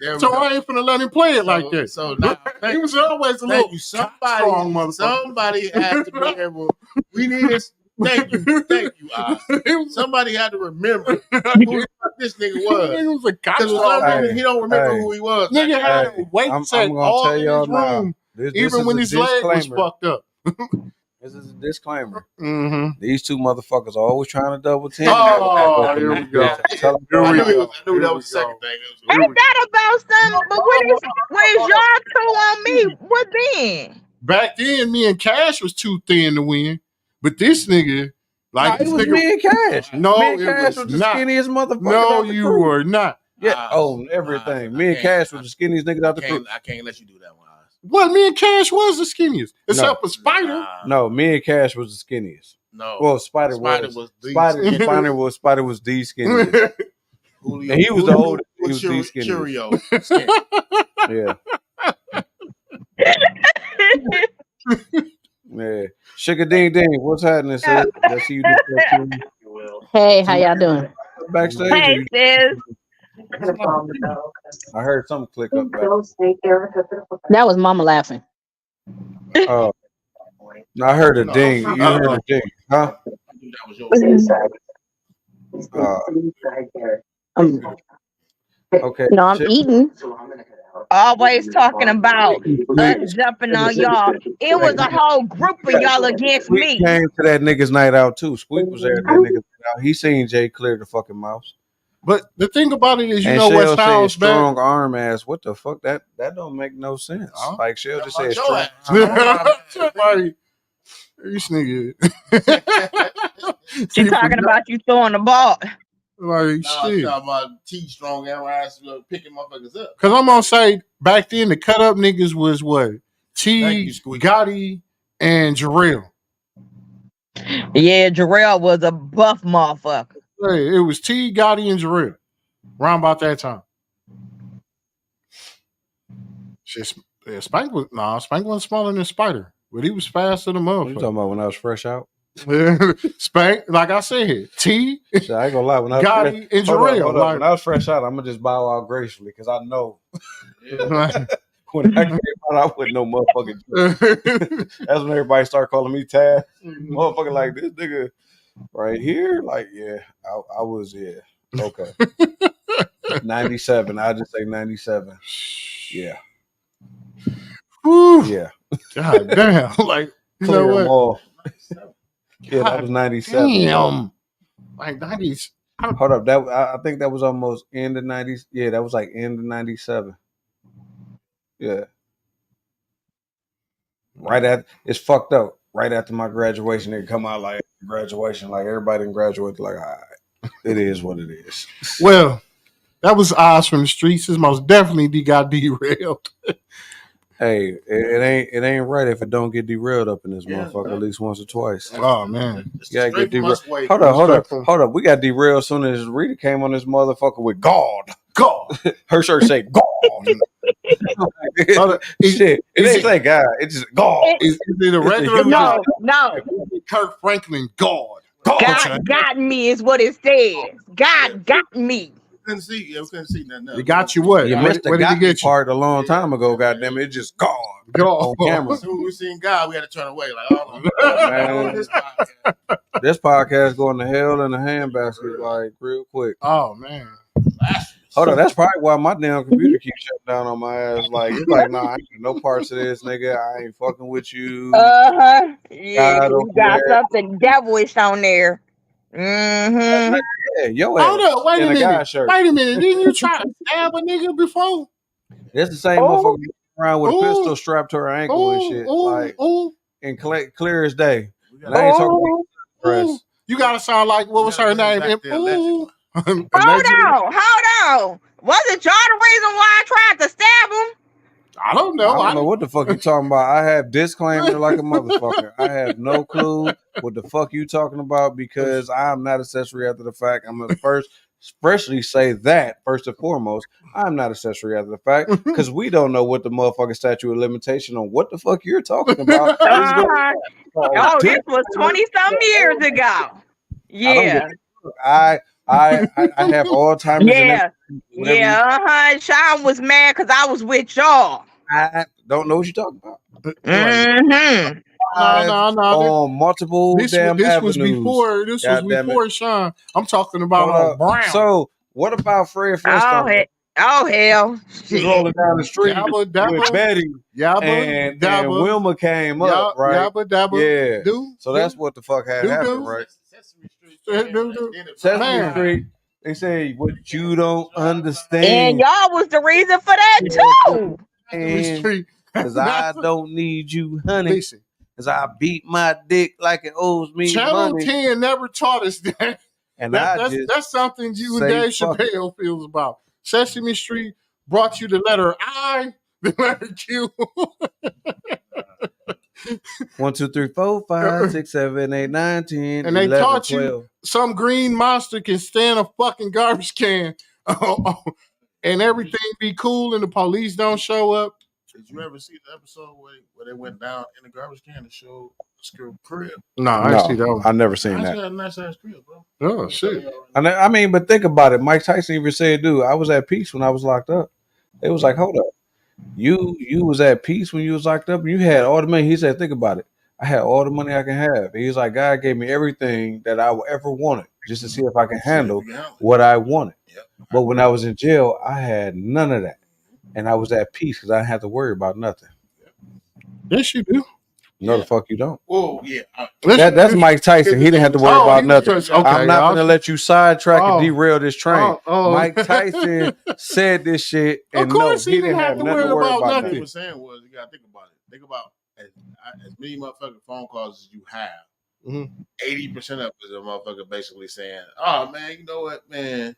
S5: There we
S2: So
S5: go.
S2: I ain't finna let him play it like that.
S5: So now,
S2: He was always a little
S5: thank you.
S2: strong motherfucker.
S5: Somebody had to be able. We need this. Thank you. Somebody had to remember who this nigga was.
S2: Nigga was a
S5: Because
S2: cockstrong.
S5: he don't remember who he was.
S2: Nigga had a weight
S1: I'm
S2: set
S1: gonna
S2: all
S1: tell
S2: in
S1: y'all
S2: his
S1: now.
S2: room,
S1: This
S2: even
S1: is
S2: when
S1: a
S2: his leg was
S1: disclaimer.
S2: fucked up.
S1: This is a disclaimer.
S2: Mm-hmm.
S1: These two motherfuckers are always trying to double team.
S2: Oh, here we go.
S1: Tell them
S5: I
S2: Here we
S5: knew
S2: go.
S5: that was the second thing.
S7: Ain't that about something? But when y'all two on me, what then?
S2: Back then, me and Cash was too thin to win, but this nigga, like
S1: it
S2: this
S1: was
S2: nigga,
S1: me and Cash.
S2: No,
S1: me and
S2: it
S1: Cash
S2: was
S1: was the
S2: not.
S1: skinniest motherfuckers
S2: No,
S1: out the
S2: you
S1: crew.
S2: were not.
S1: Yeah, everything. Me and Cash was the skinniest niggas out the crew.
S5: I can't let you do that one.
S2: What? Me and Cash was the skinniest, except for Spider.
S1: No, me and Cash was the skinniest.
S5: No.
S1: Well, Spider was the skinniest. And he was the oldest. He was the skinniest.
S5: Cheerio.
S1: Yeah. Yeah. Sugar Ding Ding, what's happening, sis? I see you just
S10: Hey, how y'all doing?
S1: backstage.
S7: Hey, sis.
S1: I heard something click up back.
S10: That was Mama laughing.
S1: No, I heard a ding. You heard a ding, huh? Okay.
S7: No, I'm eating. Always talking about us jumping on y'all. It was a whole group of y'all against me.
S1: Squeak came to that nigga's night out too. Squeak was there at that nigga's night out. He seen Jay clear the fucking mouse.
S2: But the thing about it is, you
S1: and
S2: know
S1: Shell
S2: what sounds
S1: said
S2: bad?
S1: strong arm ass. What the fuck? That don't make no sense. Like Shell just said strong.
S2: Like, this nigga.
S7: She talking about you throwing the ball.
S2: Like, shit.
S5: Talking about T strong ass picking motherfuckers up.
S2: Because I'm going to say, back then, the cut up niggas was what? T, Gotti, and Jarrell.
S7: Yeah, Jarrell was a buff motherfucker.
S2: Hey, it was T, Gotti, and Jarrell. Around about that time. Spank wasn't smaller than Spider, but he was faster than motherfucker.
S1: What you talking about when I was fresh out?
S2: Spank, like I said, T,
S1: I ain't gonna lie. When I was
S2: Gotti,
S1: fresh,
S2: and
S1: hold up,
S2: Jarrell.
S1: hold up. When I was fresh out, I'm gonna just bow out gracefully because I know when I came out, I wasn't no motherfucking joke. That's when everybody started calling me Taz. Motherfucker, like this nigga right here. Like, yeah, I was, yeah. Okay. 97. I just say 97. Yeah.
S2: Whew.
S1: Yeah.
S2: God damn. Like, you
S1: Clear
S2: know
S1: them
S2: what?
S1: all. Yeah, that was 97.
S2: Damn. Like 90s.
S1: Hold up. That I think that was almost end of 90s. Yeah, that was like end of 97. Yeah. Right at it's fucked up. Right after my graduation, they come out like graduation, like everybody didn't graduate. Like, all right. It is what it is.
S2: Well, that was Oz from the streets. This most definitely got derailed.
S1: Hey, it ain't right if it don't get derailed up in this motherfucker at least once or twice.
S2: Oh man,
S1: yeah, get derailed.
S5: Wait.
S1: Hold up. We got derailed as soon as Rita came on this motherfucker with God. Her shirt say God. Shit, it ain't say God. It's just God.
S2: Is it a regular?
S7: No.
S2: Kirk Franklin, God.
S7: God got me is what it says. God got me.
S5: We couldn't see nothing else.
S2: He got you what?
S1: You missed the
S2: what did he
S1: got
S2: get you?
S1: part a long time ago. Goddamn it, just God on camera.
S5: As soon as we seen God, we had to turn away. Like, oh
S1: man, this podcast going to hell in a handbasket like real quick.
S2: Oh man.
S1: Hold on, that's probably why my damn computer keeps shutting down on my ass. Like it's like, nah, I ain't no parts of this, nigga. I ain't fucking with you.
S7: Yeah,
S1: God
S7: you got something devilish on there.
S1: Yeah, yo
S2: Hold up, wait a minute.
S1: guy shirt.
S2: Wait a minute. Didn't you try to stab a nigga before?
S1: That's the same motherfucker around with a pistol strapped to her ankle and shit. And clear as day. And I ain't talking about press.
S2: You gotta sound like what was her name?
S7: Hold on. Wasn't y'all the reason why I tried to stab him?
S2: I don't know.
S1: I don't know what the fuck you talking about. I have disclaimer like a motherfucker. I have no clue what the fuck you talking about because I'm not accessory after the fact. I'm gonna first especially say that first and foremost. I'm not accessory after the fact because we don't know what the motherfucking statute of limitation on what the fuck you're talking about.
S7: This was 20-some years ago. Yeah.
S1: I have Alzheimer's.
S7: Yeah. Sean was mad because I was with y'all.
S1: I don't know what you're talking about.
S7: Mm-hmm.
S2: No.
S1: On multiple damn avenues.
S2: This was before Sean. I'm talking about Brown.
S1: So what about Fred Flintstone?
S7: Oh hell!
S1: He's rolling down the street with Betty. And Wilma came up, right? Yeah. So that's what the fuck had happened, right? Sesame Street. They say what you don't understand.
S7: And y'all was the reason for that too.
S1: Because I don't need you, honey. Because I beat my dick like it owes me
S2: Channel
S1: money.
S2: 10 never taught us that.
S1: And
S2: that's something you and Dave Chappelle feels about. Sesame Street brought you the letter I, the letter Q.
S1: 1, 2, 3, 4, 5, 6, 7, 8, 9, 10.
S2: And they
S1: 11,
S2: taught
S1: 12.
S2: you some green monster can stand a fucking garbage can and everything be cool and the police don't show up.
S5: Did you ever see the episode where they went down in the garbage can to show Skill crib?
S2: No, I see that one.
S1: I've never seen that.
S5: That's a nice ass crib, bro.
S2: Oh shit!
S1: I mean, but think about it. Mike Tyson even said, "Dude, I was at peace when I was locked up." It was like, "Hold up, you was at peace when you was locked up, and you had all the money." He said, "Think about it. I had all the money I can have." He's like, "God gave me everything that I ever wanted, just to see if I can handle what I wanted." But when I was in jail, I had none of that, and I was at peace because I didn't have to worry about nothing.
S2: Yes, you do.
S1: No, the fuck you don't.
S5: Oh, yeah.
S1: That's Mike Tyson. He didn't have to worry about nothing. I'm not going to let you sidetrack and derail this train. Mike Tyson said this shit, and he didn't have nothing to worry about.
S5: What he was saying was, you got to think about it. Think about as many motherfucking phone calls as you have. 80% of it is a motherfucker basically saying, "Oh man, you know what, man?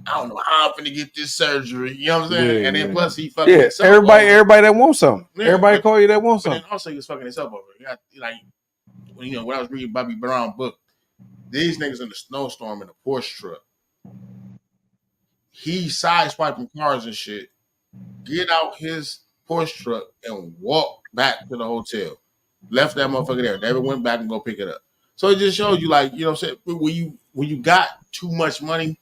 S5: I don't know how I'm finna get this surgery." You know what I'm saying? And then plus he fucking himself
S1: everybody that wants something. Everybody call you that wants something.
S5: And also he was fucking himself over. You got, like when I was reading Bobby Brown book, these niggas in the snowstorm in a Porsche truck. He sideswiping cars and shit. Get out his Porsche truck and walk back to the hotel. Left that motherfucker there. Never went back and go pick it up. So it just shows you, like, you know what I'm saying? When you got too much money.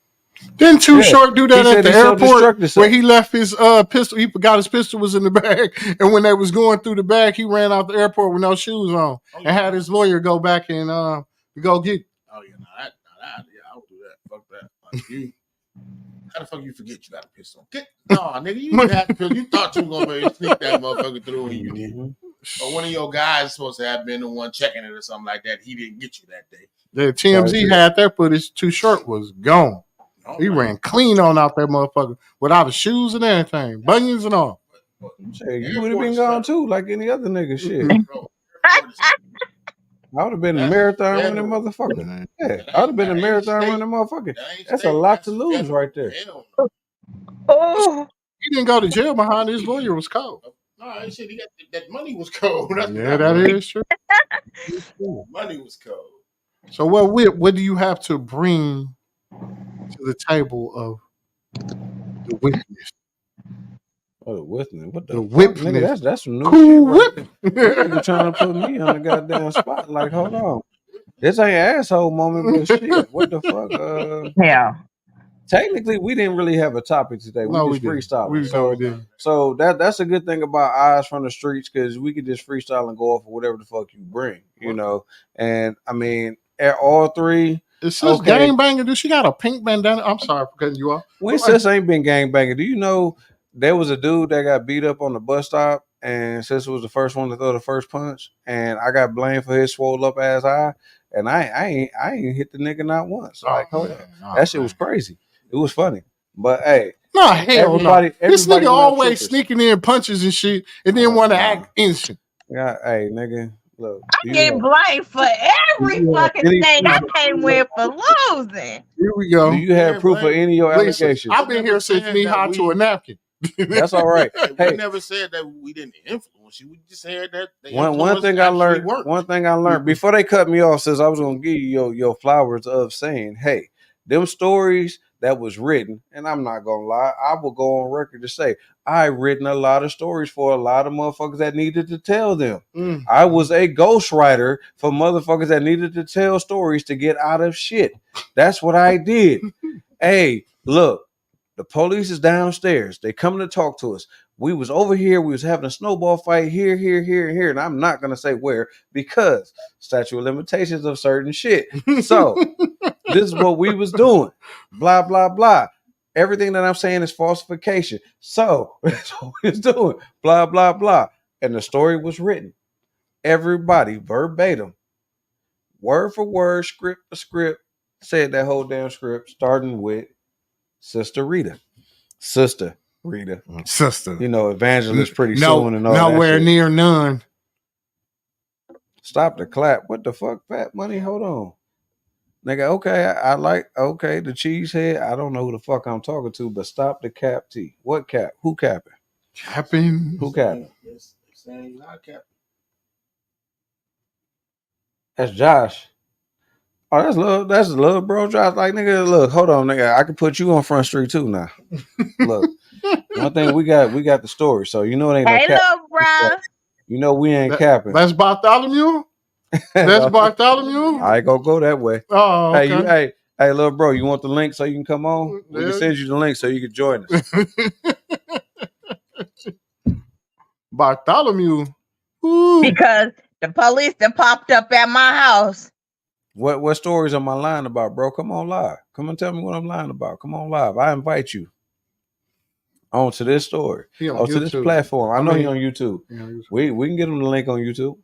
S2: Didn't Too Short do that at the airport where he left his pistol? He forgot his pistol was in the bag, and when they was going through the bag, he ran out the airport with no shoes on and had his lawyer go back and go get.
S5: Oh yeah, I would do that. Fuck that. Like, how the fuck you forget you got a pistol? Nigga, you had the pistol. You thought you were gonna sneak that motherfucker through, and you didn't. Or one of your guys is supposed to have been the one checking it or something like that. He didn't get you that day.
S2: The TMZ had that footage. Too Short was gone. He ran clean on out that motherfucker without the shoes and everything, bunions and all.
S1: You would have been gone too, like any other nigga. Shit. I would have been a marathon running motherfucker. Yeah, I would have been a marathon running motherfucker. That's a lot to lose right there.
S7: Oh,
S2: He didn't go to jail behind his lawyer was cold.
S5: No, he said he got that money was cold. That's
S2: Yeah, that is true.
S5: Money was cold.
S2: So what do you have to bring to the table of the witness?
S1: Oh, the witness. What the fuck,
S2: witness.
S1: nigga? That's some new
S2: Cool
S1: shit right there. Nigga trying to put me on the goddamn spot. Like, hold on. This ain't asshole moment, but shit. What the fuck?
S7: yeah.
S1: Technically, we didn't really have a topic today.
S2: No,
S1: We
S2: we
S1: just
S2: didn't.
S1: freestyling. So that's a good thing about Eyes from the Streets, because we could just freestyle and go off of whatever the fuck you bring, you know. And I mean, at all three.
S2: Is sis gang banging? Do she got a pink bandana? I'm sorry for cutting you off.
S1: When sis ain't been gang banging, do you know there was a dude that got beat up on the bus stop, and sis was the first one to throw the first punch, and I got blamed for his swole up ass eye, and I ain't hit the nigga not once. Like, hold on, that shit was crazy. It was funny, but hey,
S2: no, hell no. This nigga always
S1: troopers.
S2: Sneaking in punches and shit, and then want to act innocent.
S1: Yeah, hey, nigga, look,
S7: I get blamed for every fucking thing. I can't win for losing.
S2: Here we go.
S1: Do you have proof of any of your allegations?
S2: I've been here since knee high to a napkin.
S1: That's all right.
S5: We never said that we didn't influence you. We just said that
S1: one thing I learned. One thing I learned before they cut me off, says I was gonna give you your flowers of saying, hey, them stories that was written, and I'm not gonna lie, I will go on record to say I written a lot of stories for a lot of motherfuckers that needed to tell them. I was a ghostwriter for motherfuckers that needed to tell stories to get out of shit. That's what I did. Hey, look, the police is downstairs. They coming to talk to us. We was over here. We was having a snowball fight here, and I'm not gonna say where because statute of limitations of certain shit. So this is what we was doing. Blah blah blah. Everything that I'm saying is falsification. So that's what we was doing. Blah blah blah. And the story was written. Everybody verbatim, word for word, script for script, said that whole damn script, starting with Sister Rita. Sister. You know, evangelist pretty soon and all that.
S2: Nowhere near none.
S1: Stop the clap. What the fuck, Fat Money? Hold on. Nigga, okay, I like, okay, the cheesehead. I don't know who the fuck I'm talking to, but stop the cap T. What cap? Who capping?
S2: Capping?
S1: Who capping? That's Josh. Oh, that's love, bro. Josh, like, nigga, look, hold on, nigga. I can put you on Front Street too now. Look. One thing we got the story, so you know it ain't no cap.
S7: Hey, bro.
S1: You know we ain't capping.
S2: That's Bartholomew. That's Bartholomew.
S1: I ain't gonna go that way.
S2: Oh, okay.
S1: Hey, little bro, you want the link so you can come on? We can send you the link so you can join us.
S2: Bartholomew.
S7: Ooh. Because the police that popped up at my house.
S1: What stories am I lying about, bro? Come on live. Come and tell me what I'm lying about. Come on live. I invite you onto this story, onto this platform. I know he on YouTube. We can get him the link on YouTube.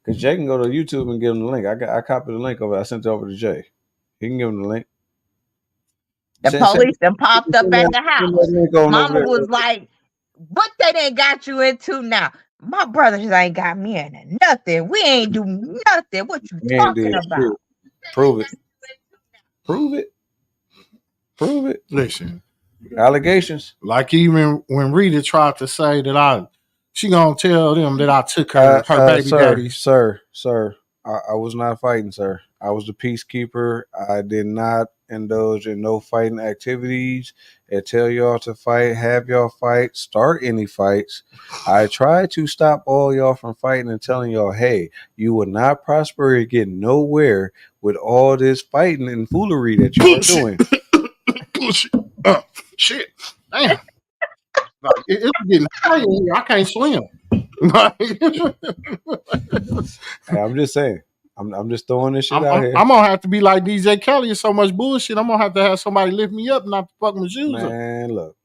S1: Because Jay can go to YouTube and give him the link. I copied the link over. I sent it over to Jay. He can give him the link.
S7: The police that popped up at the house. Mama was like, what they done got you into now? My brothers ain't got me into nothing. We ain't do nothing. What you talking about?
S1: Prove it.
S2: Listen.
S1: Allegations.
S2: Like even when Rita tried to say that she gonna tell them that I took her baby daddy.
S1: Sir, I was not fighting, sir. I was the peacekeeper. I did not indulge in no fighting activities and tell y'all to fight, have y'all fight, start any fights. I tried to stop all y'all from fighting and telling y'all, hey, you will not prosper and get nowhere with all this fighting and foolery that you are doing.
S2: Bullshit. Shit. Damn. It's getting high in here. I can't swim.
S1: Hey, I'm just saying. I'm just throwing this shit out here.
S2: I'm gonna have to be like DJ Kelly. It's so much bullshit. I'm gonna have somebody lift me up, not fuck my shoes up.
S1: Man, look,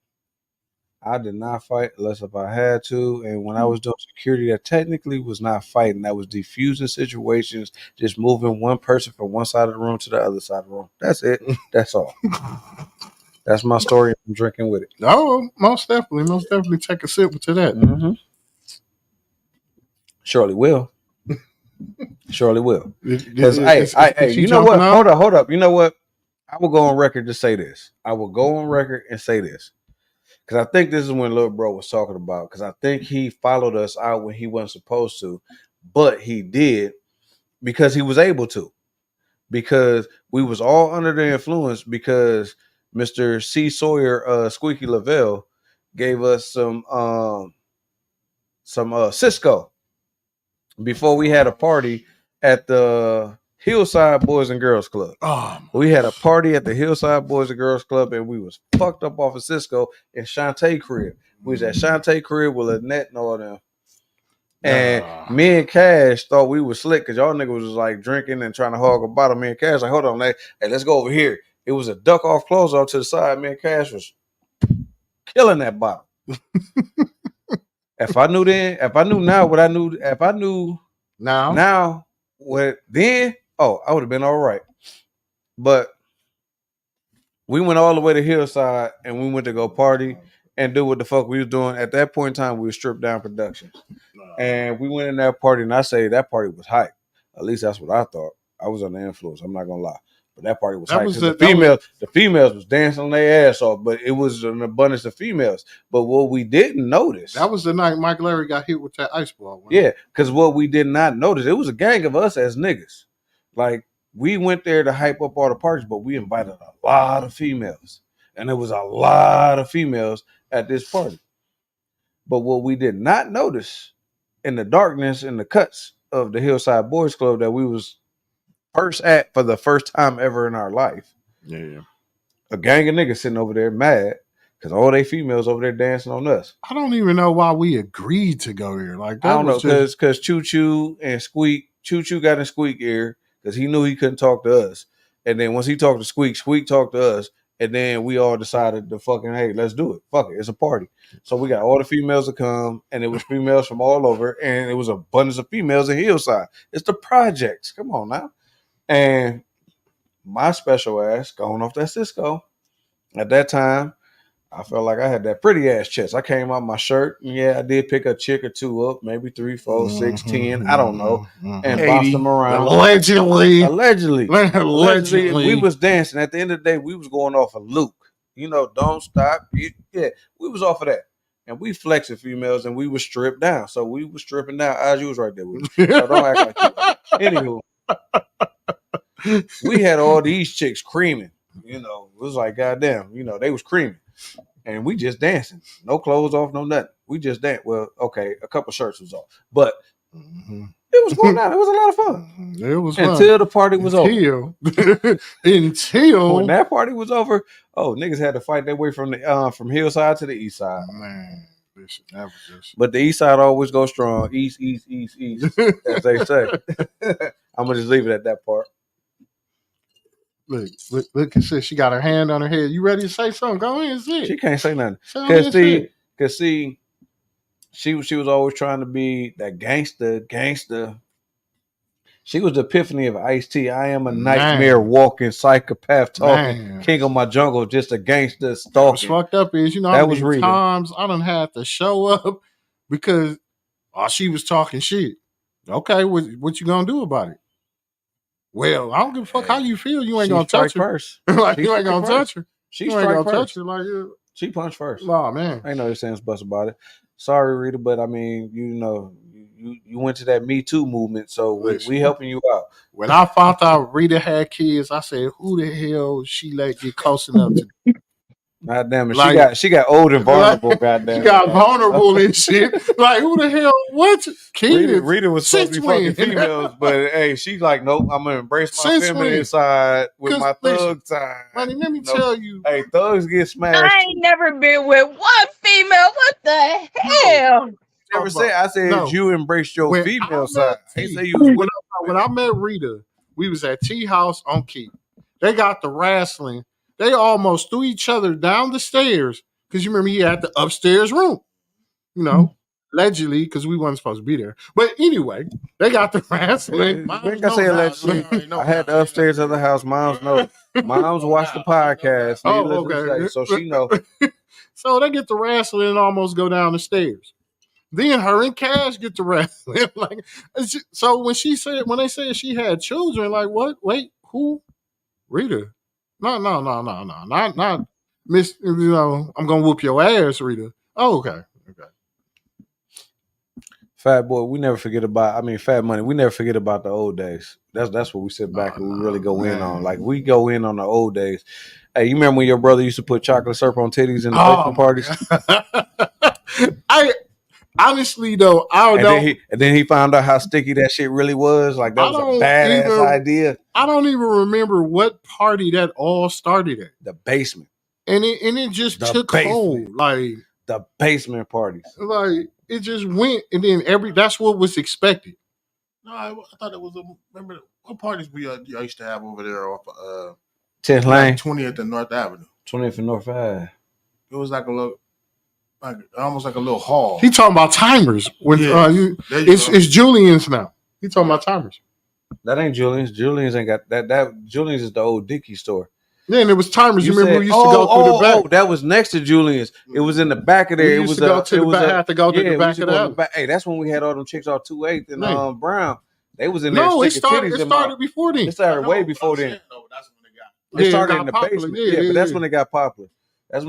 S1: I did not fight unless if I had to. And when I was doing security, that technically was not fighting. That was defusing situations, just moving one person from one side of the room to the other side of the room. That's it. That's all. That's my story. I'm drinking with it.
S2: Oh, most definitely take a sip to that.
S1: Mm-hmm. Surely will. Surely will. Because hey, you know what? Hold up. You know what? I will go on record to say this. I will go on record and say this. Because I think this is when Lil Bro was talking about. Because I think he followed us out when he wasn't supposed to. But he did because he was able to. Because we was all under the influence because Mr. C. Sawyer Squeaky Lavelle gave us some Cisco before we had a party at the Hillside Boys and Girls Club. We had a party at the Hillside Boys and Girls Club, and we was fucked up off of Cisco in Shantae crib. We was at Shantae crib with Lynette and all them. And me and Cash thought we was slick because y'all niggas was like drinking and trying to hog a bottle. Me and Cash like, hold on, hey, let's go over here. It was a duck off close off to the side. Me and Cash was killing that bottle. If I knew now what I knew, if I knew now what then, I would have been all right. But we went all the way to Hillside and we went to go party and do what the fuck we was doing. At that point in time, we were stripped down productions. And we went in that party, and I say that party was hype. At least that's what I thought. I was under the influence. I'm not gonna lie, but that party was hype. The females was dancing on their ass off, but it was an abundance of females. But what we didn't notice,
S2: that was the night Mike Larry got hit with that ice ball.
S1: Yeah, because what we did not notice, it was a gang of us as niggas. Like we went there to hype up all the parties, but we invited a lot of females, and there was a lot of females at this party. But what we did not notice in the darkness in the cuts of the Hillside Boys Club that we was first at for the first time ever in our life.
S2: Yeah.
S1: A gang of niggas sitting over there mad because all they females over there dancing on us.
S2: I don't even know why we agreed to go there. Like that
S1: I don't know, because Choo Choo and Squeak, Choo Choo got in Squeak ear because he knew he couldn't talk to us. And then once he talked to Squeak, Squeak talked to us. And then we all decided to fucking, hey, let's do it. Fuck it. It's a party. So we got all the females to come, and it was females from all over, and it was an abundance of females in Hillside. It's the projects. Come on now. And my special ass going off that Cisco. At that time, I felt like I had that pretty ass chest. I came out my shirt, and yeah, I did pick a chick or two up, maybe 3, 4, 6, 10, I don't know, and bossed them around. Allegedly, we was dancing. At the end of the day, we was going off of Luke. You know, don't stop. Yeah, we was off of that, and we flexing females, and we was stripped down. So we was stripping down. As you was right there with me. So don't act like you. Anywho, we had all these chicks creaming. You know, it was like goddamn. You know, they was creaming. And we just dancing. No clothes off, no nothing. We just danced. Well, okay, a couple shirts was off. But it was going down. It was a lot of fun.
S2: It was
S1: until the party was over.
S2: Until
S1: when that party was over, niggas had to fight their way from the from Hillside to the east side.
S2: Man, listen, that was just...
S1: But the east side always goes strong. East, as they say. I'm gonna just leave it at that part.
S2: Look, she got her hand on her head. You ready to say something? Go ahead and say it.
S1: She can't say nothing. Cause she was always trying to be that gangster. She was the epiphany of Ice-T. I am a nightmare walking psychopath talking king of my jungle, just a gangster stalking.
S2: What's fucked up is, you know, how many times I done had to show up because she was talking shit. Okay, what you gonna do about it? Well, I don't give a fuck how you feel. You ain't gonna touch her.
S1: First.
S2: Like you ain't gonna touch her.
S1: She ain't gonna touch her.
S2: Like
S1: she punched first.
S2: Oh man,
S1: I ain't no sense bust about it. Sorry, Rita, but I mean, you know, you went to that Me Too movement, so we helping you out.
S2: When I found out Rita had kids, I said, "Who the hell she let get close enough to?"
S1: God damn it, she got old and vulnerable. Goddamn,
S2: she got vulnerable and shit. Like who the hell? What kids?
S1: Rita was supposed to be fucking females, but hey, she's like, nope. I'm gonna embrace my feminine side with my thug side.
S2: Honey, let me tell you.
S1: Hey, thugs get smashed.
S7: I ain't never been with one female. What the hell?
S1: Never said. I said you embraced your female side. I didn't say you was
S2: when I met Rita, we was at T House on Keep. They got the wrestling. They almost threw each other down the stairs because you remember he had the upstairs room, you know, allegedly because we wasn't supposed to be there. But anyway, they got the wrestling.
S1: I say allegedly. I had the upstairs of the house. Mom's watched the podcast.
S2: Okay.
S1: So she know.
S2: So they get the wrestling and almost go down the stairs. Then her and Cash get to wrestling. Like, so when they said she had children, like what? Wait, who? Rita? No, not Miss. I'm gonna whoop your ass, Rita. Oh, okay.
S1: Fat Boy, we never forget about. I mean, Fat Money, we never forget about the old days. That's what we sit back and we really go in on. Like we go in on the old days. Hey, you remember when your brother used to put chocolate syrup on titties in the basement parties?
S2: I honestly though, I don't.
S1: And then he found out how sticky that shit really was. Like that was a badass idea.
S2: I don't even remember what party that all started at.
S1: The basement,
S2: and it just took hold. Like
S1: the basement parties.
S2: Like it just went, and then that's what was expected.
S5: No, I thought it was remember what parties we used to have over there off
S1: 10th Lane,
S5: 20th and North Avenue,
S1: 20th and North Ave.
S5: It was like a little, almost like a little hall.
S2: He talking about timers. When it's Julian's now. He talking about timers.
S1: That ain't Julian's. Julian's ain't got that. Julian's is the old Dickie store.
S2: Yeah, and it was timers. You remember we used to go through the back?
S1: Oh, that was next to Julian's. It was in the back of there.
S2: We used to go to the back. Have to go to the back of that.
S1: Hey, that's when we had all them chicks off 2/8 and Brown. They was in there.
S2: No, it started before then.
S1: It started way before then. It started in the basement. Yeah, but that's when it got popular. That's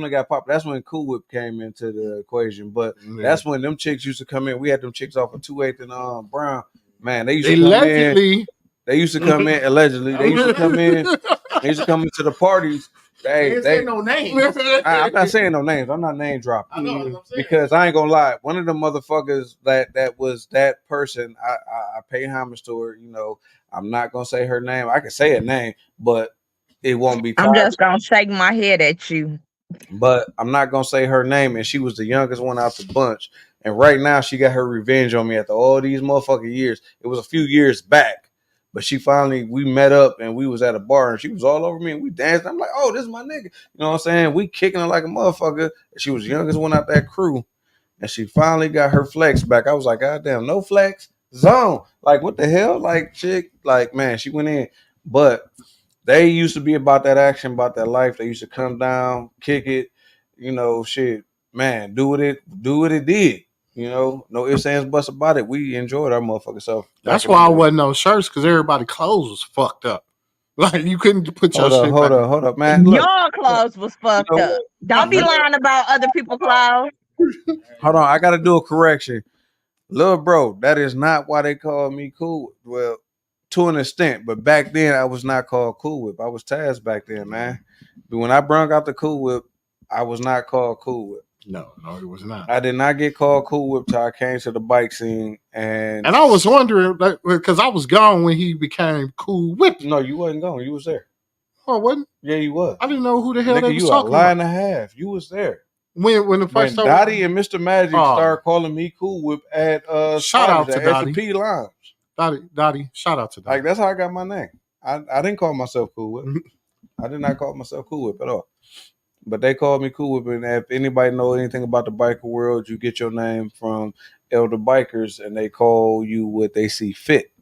S1: when Cool Whip came into the equation. But that's when them chicks used to come in. We had them chicks off of 2/8 and Brown. Man, they used to come in. They used to come in allegedly. They used to come in. They used to come into the parties. They say
S5: no names.
S1: I'm not saying no names. I'm not name dropping.
S5: I know what I'm saying.
S1: Because I ain't gonna lie. One of the motherfuckers that was that person, I pay homage to her. You know, I'm not gonna say her name. I can say her name, but it won't be.
S7: I'm just gonna shake my head at you.
S1: But I'm not gonna say her name, and she was the youngest one out the bunch. And right now, she got her revenge on me after all these motherfucking years. It was a few years back. But we met up and we was at a bar and she was all over me and we danced. I'm like, oh, this is my nigga. You know what I'm saying? We kicking her like a motherfucker. She was the youngest one out that crew. And she finally got her flex back. I was like, God damn, no flex zone. Like, what the hell? Like, chick, like, man, she went in. But they used to be about that action, about that life. They used to come down, kick it, you know, shit, man, do what it did. You know, no ifs, ands, buts about it. We enjoyed our motherfucking self.
S2: That's why I wasn't no shirts, because everybody's clothes was fucked up. Like, you couldn't put your shit
S1: Hold up, man. Look,
S7: your clothes was fucked up. Don't be lying about other people's clothes.
S1: Hold on, I got to do a correction. Little bro, that is not why they call me Cool Whip. Well, to an extent, but back then I was not called Cool Whip. I was Taz back then, man. But when I brung out the Cool Whip, I was not called Cool Whip.
S2: No, it was not.
S1: I did not get called Cool Whip till I came to the bike scene, and
S2: I was wondering, like, because I was gone when he became Cool Whip.
S1: No, you wasn't gone. You was there.
S2: Oh, wasn't?
S1: Yeah, you was.
S2: I didn't know who the hell
S1: Nigga,
S2: they was
S1: you
S2: talking
S1: a lie
S2: about.
S1: and a half. You was there.
S2: When the first
S1: time Dottie and Mr. Magic started calling me Cool Whip at
S2: shout out to Dottie.
S1: P Lounge.
S2: Dottie, shout out to Dottie.
S1: Like, that's how I got my name. I didn't call myself Cool Whip. I did not call myself Cool Whip at all. But they called me Cool Whip, and if anybody know anything about the biker world, you get your name from elder bikers, and they call you what they see fit.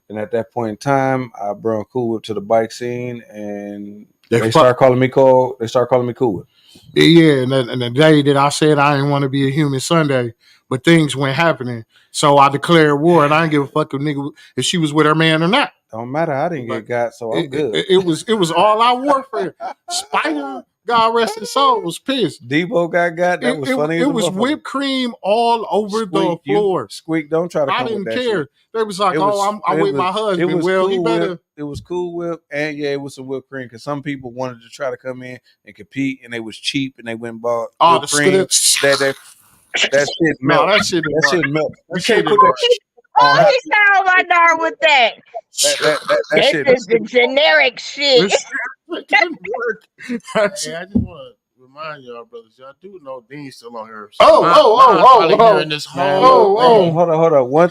S1: And at that point in time, I brought Cool Whip to the bike scene, and they start calling me Cool Whip.
S2: Yeah, and the day that I said I didn't want to be a human Sunday, but things went happening, so I declared war, and I didn't give a fuck if she was with her man or not.
S1: Don't matter. I didn't get got, so I'm good.
S2: It was all out warfare. Spider, God rest his soul, was pissed.
S1: Debo got. That was funny.
S2: It was whipped cream all over the floor.
S1: Squeak, don't try to.
S2: I didn't care. They was like, I'm with my husband. He better.
S1: It was Cool Whip, and yeah, it was some whipped cream because some people wanted to try to come in and compete, and they was cheap, and they went and bought whipped cream. That shit melt.
S2: No, that shit
S1: melt.
S2: You can't put
S7: that. Oh, he sound my dog with that.
S1: That shit
S7: is the generic shit.
S5: Hey, I just want to remind y'all, brothers, y'all do know Dean's still on here. So
S2: Hold
S1: on. One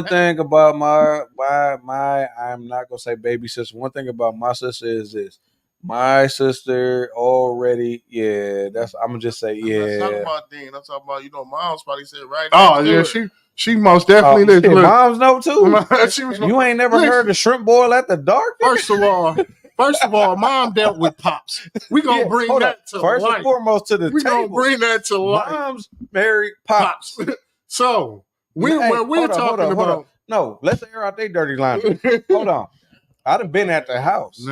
S1: thing about my I'm not gonna say baby sister. One thing about my sister is this. My sister already, I'm gonna just say, yeah.
S5: I'm not talking about Dean. I'm talking about, mom's probably said right.
S2: Oh yeah, she most definitely did.
S1: Moms know too. You ain't never heard the shrimp boil at the dark?
S2: First of all, mom dealt with pops. We gonna bring that to
S1: first
S2: light.
S1: And foremost to the
S2: we
S1: table.
S2: Gonna bring that to light.
S1: Moms married pops.
S2: So we're talking about.
S1: No, let's air out their dirty laundry. Hold on. I done been at the house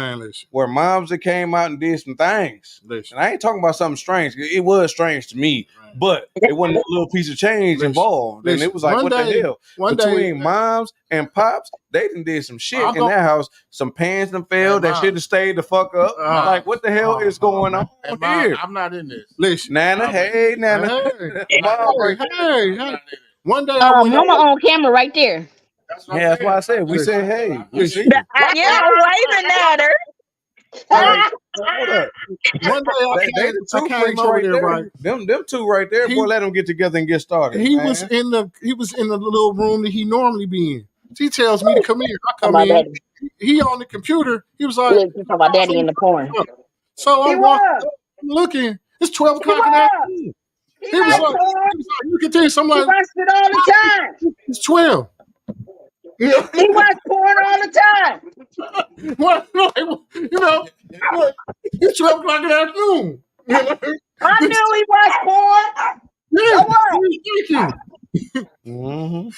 S1: where moms that came out and did some things. And I ain't talking about something strange. It was strange to me, but it wasn't a little piece of change involved. And it was like, what the hell? Between moms and pops, they done did some shit in that house. Some pans done fell that should have stayed the fuck up. Like, what the hell is going on here?
S5: I'm not in this.
S2: Listen,
S1: Nana, hey, Nana.
S2: Hey. One day
S10: Mama on camera right there.
S1: That's why I said we said hey. We see you.
S7: Yeah, waving at her.
S1: Hold up.
S2: One day I came over there, right?
S1: Them two right there, boy, let them get together and get started.
S2: He was in the little room that he normally be in. He tells me to come in. I come in.
S10: Daddy.
S2: He on the computer. He was like,
S10: "You talking about daddy in the porn?"
S2: So I'm walking, looking. It's 12 o'clock in the afternoon. He was like, you can tell you something like.
S4: He watched it all the time.
S2: It's 12.
S4: He watched porn all the time.
S2: What? It's 12 o'clock in the afternoon.
S4: I knew he watched porn.
S2: Yeah,
S1: mm-hmm.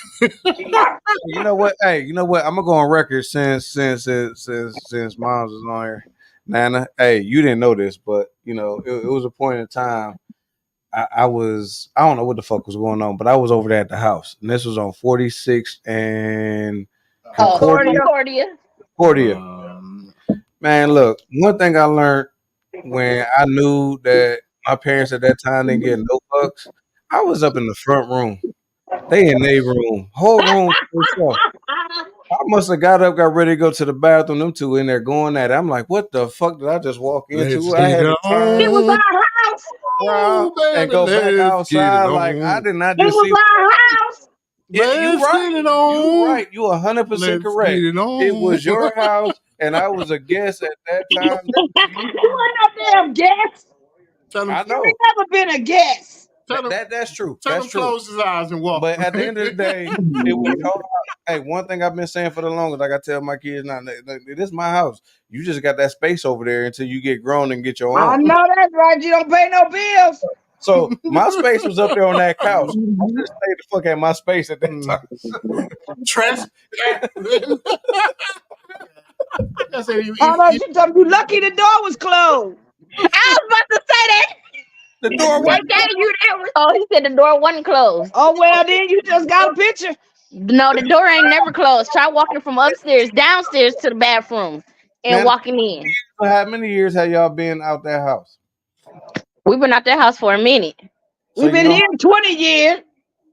S1: You know what? Hey, you know what? I'm gonna go on record since moms was on here. Nana, hey, you didn't know this, but you know, it was a point in time. I don't know what the fuck was going on, but I was over there at the house, and this was on 46th and
S10: Concordia.
S1: Man, look, one thing I learned when I knew that my parents at that time didn't get no fucks, I was up in the front room. They in their room, whole room. I must have got up, got ready to go to the bathroom. Them two in there going at it. I'm like, what the fuck did I just walk into? I had to turn.
S4: It was our house.
S1: And go back outside. Like, I did not just see.
S4: Our house.
S1: Yeah, you right. You right. You 100% correct. It was your house, and I was a guest at that time.
S4: You weren't no damn guest.
S1: I know.
S4: You never been a guest.
S1: That's true.
S2: Tell
S1: That's
S2: him
S1: true.
S2: close his eyes and walk.
S1: But at the end of the day, it was hard. Hey, one thing I've been saying for the longest, like I tell my kids now, this is my house. You just got that space over there until you get grown and get your own.
S4: I know that's right. You don't pay no bills.
S1: So my space was up there on that couch. I just stayed the fuck at my space at that time.
S4: You lucky the door was closed.
S7: I was about to say that.
S1: The door
S7: They gave you that.
S10: Oh, he said the door wasn't closed.
S4: Oh well, then you just got a picture.
S10: No, the door ain't never closed. Try walking from upstairs, downstairs to the bathroom, and walking in.
S1: How many years have y'all been out that house?
S10: We've been out that house for a minute.
S1: So
S4: We've been here 20 years.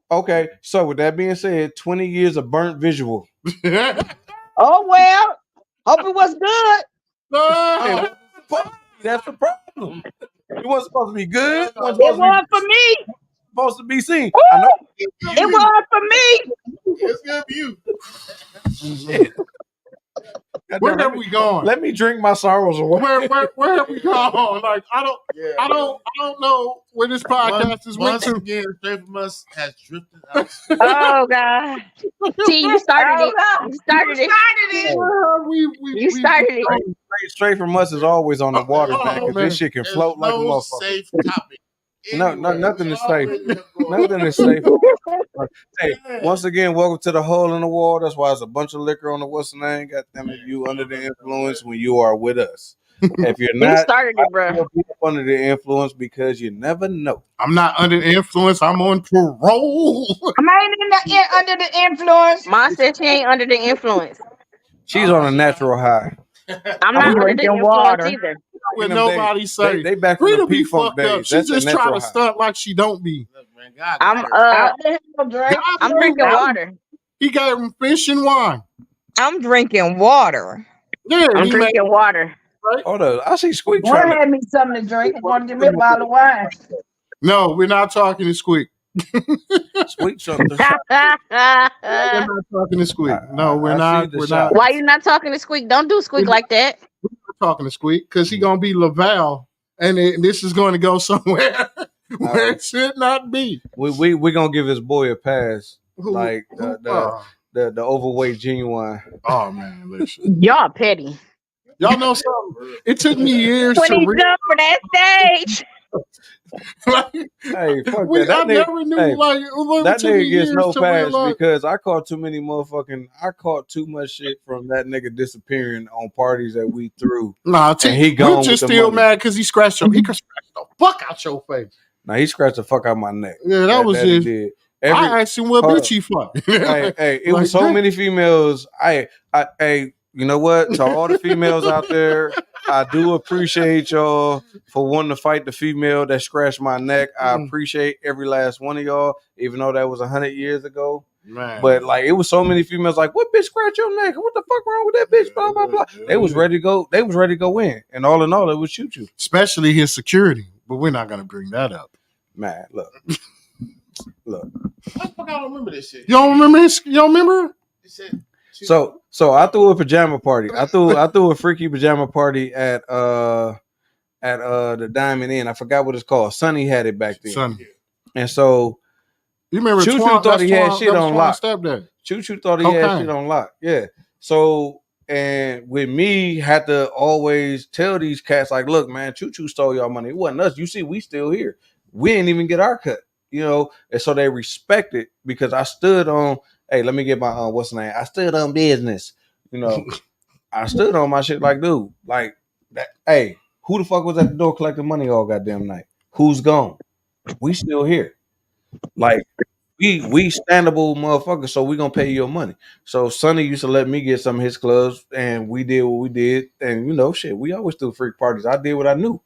S1: Okay, so with that being said, 20 years of burnt visual.
S4: Oh well, hope it was good.
S1: That's the problem. It wasn't supposed to be good.
S4: It was for me.
S1: Supposed to be seen.
S4: Woo!
S1: I know.
S4: It was for me.
S5: It's good for you.
S1: Shit.
S2: Where have we gone?
S1: Let me drink my sorrows away.
S2: Where have we gone? Like I don't know where this podcast is went to.
S5: Again, Straight from Us has drifted out.
S10: Oh God! See, you started it. You started it. You started it.
S1: Straight from Us is always on the water back. This shit can float like a
S5: No
S1: motherfucker.
S5: safe topic.
S1: No, nothing is safe. Nothing is safe. Hey, once again, welcome to the hole in the wall. That's why there's a bunch of liquor on the what's the name. Goddamn it, you under the influence when you are with us. If you're not,
S10: You started it, bro.
S1: you'll be up under the influence because you never know.
S2: I'm not under the influence. I'm on parole.
S4: I ain't under the influence.
S10: Mom said she ain't under the influence.
S1: She's on a natural high.
S10: I'm not under the
S7: drinking
S10: influence
S7: water.
S10: either.
S2: When nobody say
S1: they back from
S2: Rita
S1: the
S2: be
S1: P-Funk
S2: fucked up.
S1: days.
S2: She
S1: That's
S2: just
S1: a
S2: try
S1: natural
S2: to
S1: high.
S2: stunt like she don't be.
S5: Look, man, God,
S10: I'm drinking water.
S2: He gave him fish and wine.
S7: I'm drinking water.
S2: Yeah,
S10: I'm drinking water.
S1: Hold on, I see Squeak
S4: Boy
S1: trying to
S4: had me something to drink. Want to give me a bottle of wine.
S2: No, we're not talking to Squeak.
S1: Squeak something.
S2: We're not talking to Squeak. No, we're not. We're not.
S10: Why you not talking to Squeak? Don't do Squeak like that.
S2: We're not talking to Squeak because he gonna be Laval, and this is going to go somewhere where it should not be.
S1: We gonna give his boy a pass.
S2: Who-
S1: Like the overweight genuine.
S2: Oh man, listen.
S10: Y'all petty.
S2: Y'all know something? It took me years
S7: When
S2: to
S7: he
S2: read.
S7: jumped for that stage.
S2: Like,
S1: Hey, fuck
S2: I
S1: that.
S2: never knew like
S1: that
S2: too many
S1: nigga gets
S2: years
S1: no
S2: to
S1: pass
S2: realize.
S1: because I caught too much shit from that nigga disappearing on parties that we threw.
S2: Nah,
S1: and he
S2: we're
S1: gone
S2: just
S1: with the
S2: still
S1: money.
S2: mad because he could scratch the fuck out your face.
S1: Now he scratched the fuck out my neck.
S2: Yeah, that was
S1: that
S2: just.
S1: he did.
S2: I asked him what bitch he fucked.
S1: It was so many females. You know what? To all the females out there, I do appreciate y'all for wanting to fight the female that scratched my neck. I appreciate every last one of y'all, even though that was 100 years ago.
S2: Man.
S1: But like, it was so many females like, what bitch scratched your neck? What the fuck wrong with that bitch? Blah blah blah. They was ready to go. They was ready to go in, and all in all, it would shoot you.
S2: Especially his security. But we're not gonna bring that up.
S1: Man, look.
S5: I don't remember this shit.
S2: You don't remember his? You don't remember?
S1: So I threw a pajama party. I threw a freaky pajama party at the Diamond Inn. I forgot what it's called. Sonny had it back then.
S2: Sonny.
S1: And so
S2: you remember
S1: Choo thought he had shit on lock. Choo thought he had shit on lock. Yeah. So and with me, had to always tell these cats like, look, man, Choo stole y'all money. It wasn't us. You see, we still here. We didn't even get our cut. You know, and so they respect it because I stood on. Hey, let me get my what's the name? I stood on business. You know, I stood on my shit like, dude, like that. Hey, who the fuck was at the door collecting money all goddamn night? Who's gone? We still here. Like we standable motherfuckers, so we gonna pay your money. So Sonny used to let me get some of his clubs, and we did what we did. And you know, shit, we always do freak parties. I did what I knew.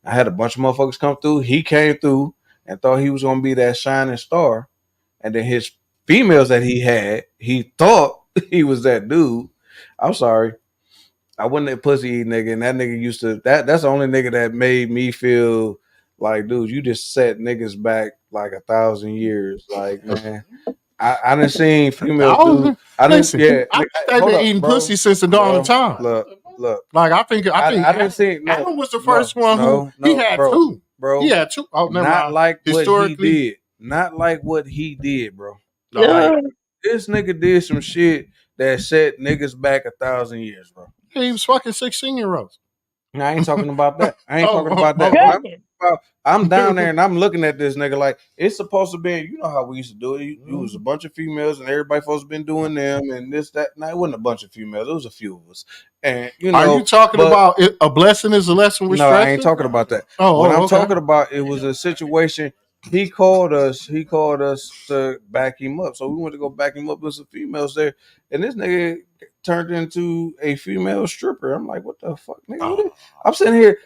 S1: I had a bunch of motherfuckers come through. He came through and thought he was gonna be that shining star, and then his females that he had, he thought he was that dude. I'm sorry, I wasn't that pussy eating nigga, and that nigga used to. That's the only nigga that made me feel like, dude, you just set niggas back like 1,000 years. Like, man, I done seen females do. I didn't. Yeah,
S2: they've been eating pussy since the dawn of time.
S1: Look.
S2: Like I think
S1: didn't see. No,
S2: Adam was the first one who he had two.
S1: Bro,
S2: he had two. Oh, never
S1: not
S2: mind.
S1: like what he did. Not like what he did, bro. Like, this nigga did some shit that set niggas back 1,000 years, bro.
S2: He was fucking 16-year-olds.
S1: No, I ain't talking about that. I ain't talking about that. I'm down there and I'm looking at this nigga like it's supposed to be. You know how we used to do it. You was a bunch of females and everybody supposed to been doing them and this that. No, it wasn't a bunch of females. It was a few of us. And you know,
S2: are you talking about a blessing is a lesson?
S1: No, I ain't talking about that. What I'm talking about, it was a situation. He called us to back him up. So we went to go back him up with some females there. And this nigga turned into a female stripper. I'm like, what the fuck, nigga? I'm sitting here.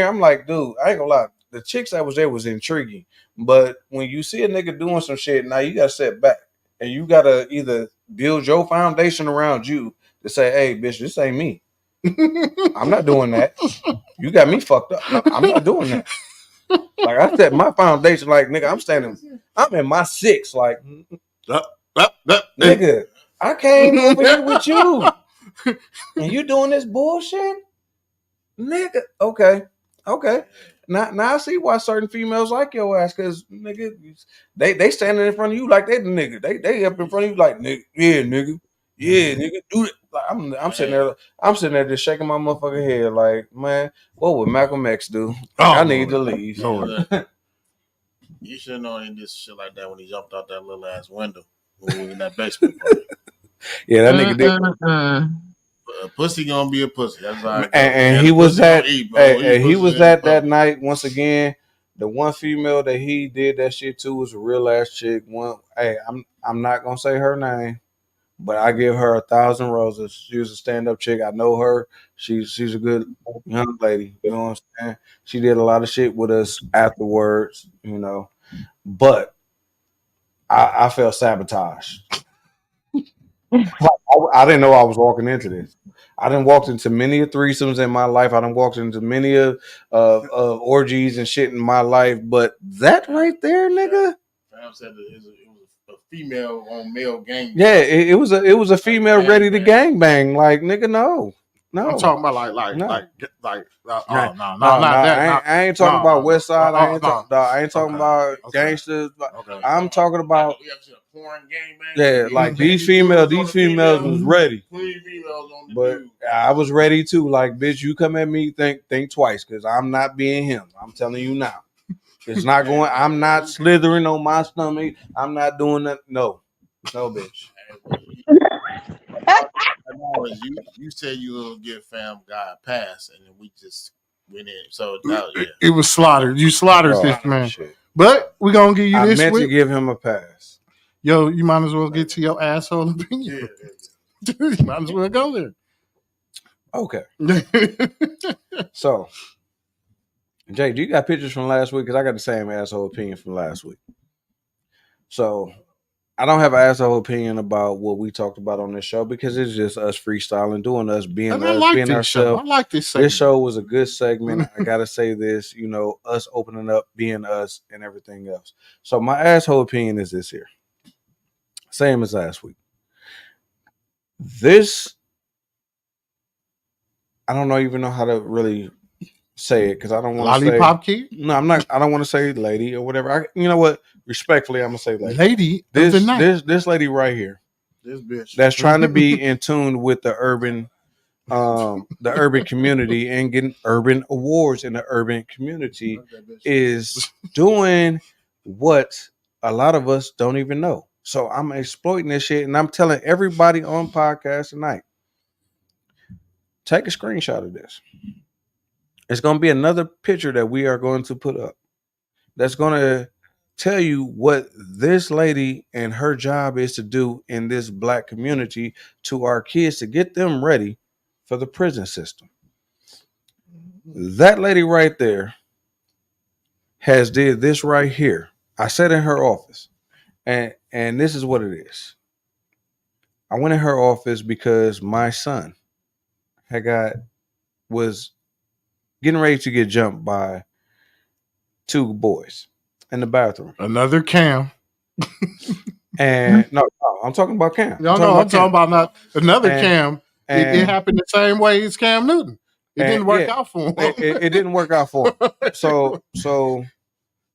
S1: I'm like, dude, I ain't gonna lie. The chicks that was there was intriguing. But when you see a nigga doing some shit, now you gotta sit back. And you gotta either build your foundation around you to say, hey, bitch, this ain't me. I'm not doing that. You got me fucked up. I'm not doing that. Like I said, my foundation, like nigga, I'm in my six. Like nigga, I came over here with you, and you doing this bullshit, nigga. Okay. Now I see why certain females like your ass, cause nigga, they standing in front of you like they the nigga. They up in front of you like nigga, yeah, nigga, do it. Like I'm sitting there just shaking my motherfucking head like, man, what would Malcolm X do? I need to leave.
S5: You should have known he did shit like that when he jumped out that little ass window when we were in that basement party.
S1: Yeah, that nigga did.
S5: A pussy gonna be a pussy. That's all right.
S1: And he was at that night once again. The one female that he did that shit to was a real ass chick. I'm not gonna say her name, but I give her 1,000 roses. She was a stand-up chick. I know her. She's a good young lady. You know what I'm saying? She did a lot of shit with us afterwards, you know. But I felt sabotaged. I didn't know I was walking into this. I done walked into many threesomes in my life. I done walked into many orgies and shit in my life. But that right there, nigga.
S5: Sam said it was a female on male gang.
S1: Yeah, it was a female ready to gang bang. Like nigga, no.
S2: I'm talking about like
S1: I ain't talking about West Side. I ain't talking about gangsters. I'm talking about like these females was ready. But I was ready too. Like, bitch, you come at me, think twice, because I'm not being him. I'm telling you now. It's not going. I'm not slithering on my stomach. I'm not doing that. No, bitch.
S5: You said you will give Fam Guy a pass, and then we just went in. So
S2: it was slaughtered. You slaughtered this man. Shit. But we're gonna give you this.
S1: I meant to give him a pass.
S2: Yo, you might as well get to your asshole opinion. Dude, you might as well go there.
S1: Okay. So, Jay, do you got pictures from last week? Because I got the same asshole opinion from last week. So, I don't have an asshole opinion about what we talked about on this show because it's just us freestyling, doing us, being us, being ourselves.
S2: I like this segment.
S1: This show was a good segment. I gotta say this, us opening up, being us, and everything else. So my asshole opinion is this here. Same as last week. This, I don't even know how to really say it because I don't want to say
S2: lollipop kid.
S1: No, I'm not. I don't want to say lady or whatever. You know what? Respectfully, I'm gonna say lady.
S2: Lady,
S1: this lady right here.
S5: This bitch
S1: that's trying to be in tune with the urban community and getting urban awards in the urban community is doing what a lot of us don't even know. So I'm exploiting this shit and I'm telling everybody on podcast tonight, take a screenshot of this. It's going to be another picture that we are going to put up that's going to tell you what this lady and her job is to do in this black community to our kids to get them ready for the prison system. That lady right there has did this right here. I sat in her office and this is what it is. I went in her office because my son was getting ready to get jumped by two boys in the bathroom.
S2: Another Cam.
S1: And no, I'm talking about Cam.
S2: I'm talking about not another Cam. It happened the same way as Cam Newton. It didn't work out for him.
S1: It didn't work out for him. So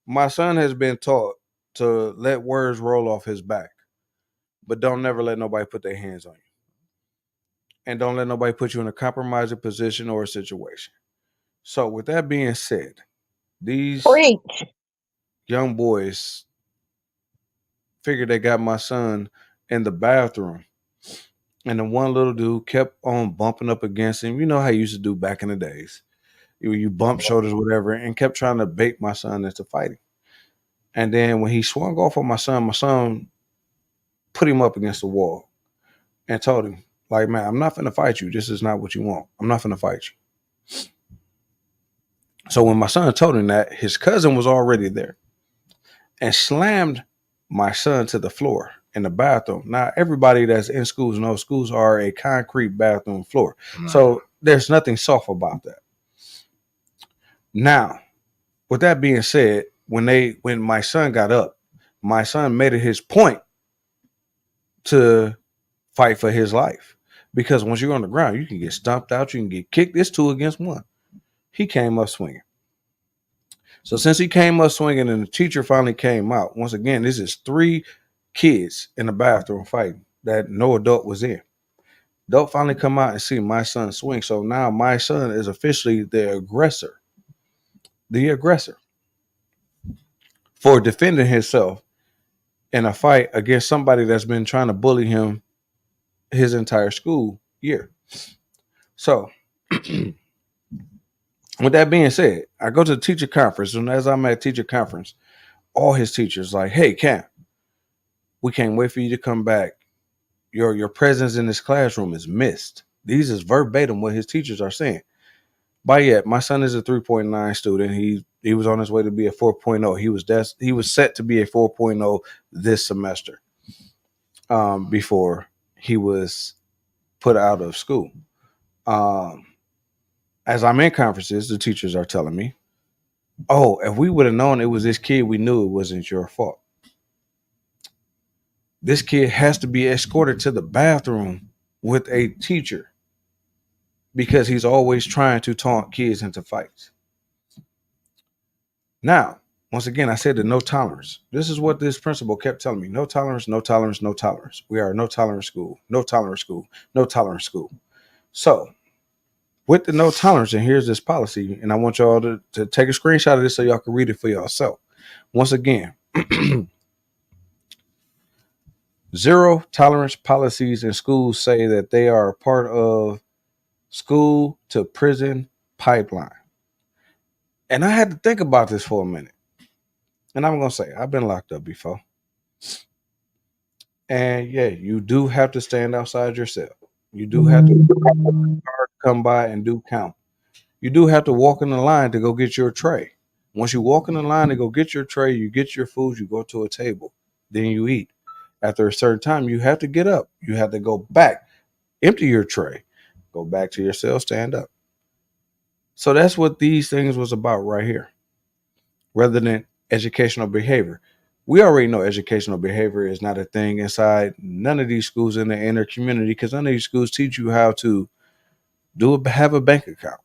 S1: my son has been taught to let words roll off his back, but don't never let nobody put their hands on you. And don't let nobody put you in a compromising position or a situation. So with that being said, these young boys figured they got my son in the bathroom. And the one little dude kept on bumping up against him. You know how you used to do back in the days. You bump shoulders, whatever, and kept trying to bait my son into fighting. And then when he swung off on my son put him up against the wall and told him, like, man, I'm not finna fight you. This is not what you want. I'm not finna fight you. So when my son told him that, his cousin was already there and slammed my son to the floor in the bathroom. Now, everybody that's in schools knows schools are a concrete bathroom floor. So there's nothing soft about that. Now, with that being said, when my son got up, my son made it his point to fight for his life. Because once you're on the ground, you can get stomped out, you can get kicked. It's 2 against 1. He came up swinging. So since he came up swinging and the teacher finally came out, once again, this is 3 kids in the bathroom fighting that no adult was in. Adult finally come out and see my son swing. So now my son is officially the aggressor for defending himself in a fight against somebody that's been trying to bully him his entire school year. So with that being said, I go to the teacher conference, and as I'm at teacher conference, all his teachers like, hey, Cam, we can't wait for you to come back. Your presence in this classroom is missed. These is verbatim what his teachers are saying. By yet, my son is a 3.9 student. He was on his way to be a 4.0. He was set to be a 4.0 this semester before he was put out of school. As I'm in conferences, the teachers are telling me, oh, if we would have known it was this kid, we knew it wasn't your fault. This kid has to be escorted to the bathroom with a teacher because he's always trying to taunt kids into fights. Now, once again, I said the no tolerance. This is what this principal kept telling me. No tolerance, no tolerance, no tolerance. We are a no tolerance school, no tolerance school, no tolerance school. So with the no tolerance, and here's this policy, and I want y'all to take a screenshot of this so y'all can read it for yourself. Once again, zero tolerance policies in schools say that they are part of school to prison pipeline. And I had to think about this for a minute. And I'm going to say, I've been locked up before. And yeah, you do have to stand outside your cell. You do have to come by and do count. You do have to walk in the line to go get your tray. Once you walk in the line to go get your tray, you get your food, you go to a table, then you eat. After a certain time, you have to get up. You have to go back, empty your tray, go back to your cell, stand up. So that's what these things was about right here, rather than educational behavior. We already know educational behavior is not a thing inside none of these schools in the inner community, because none of these schools teach you how to have a bank account,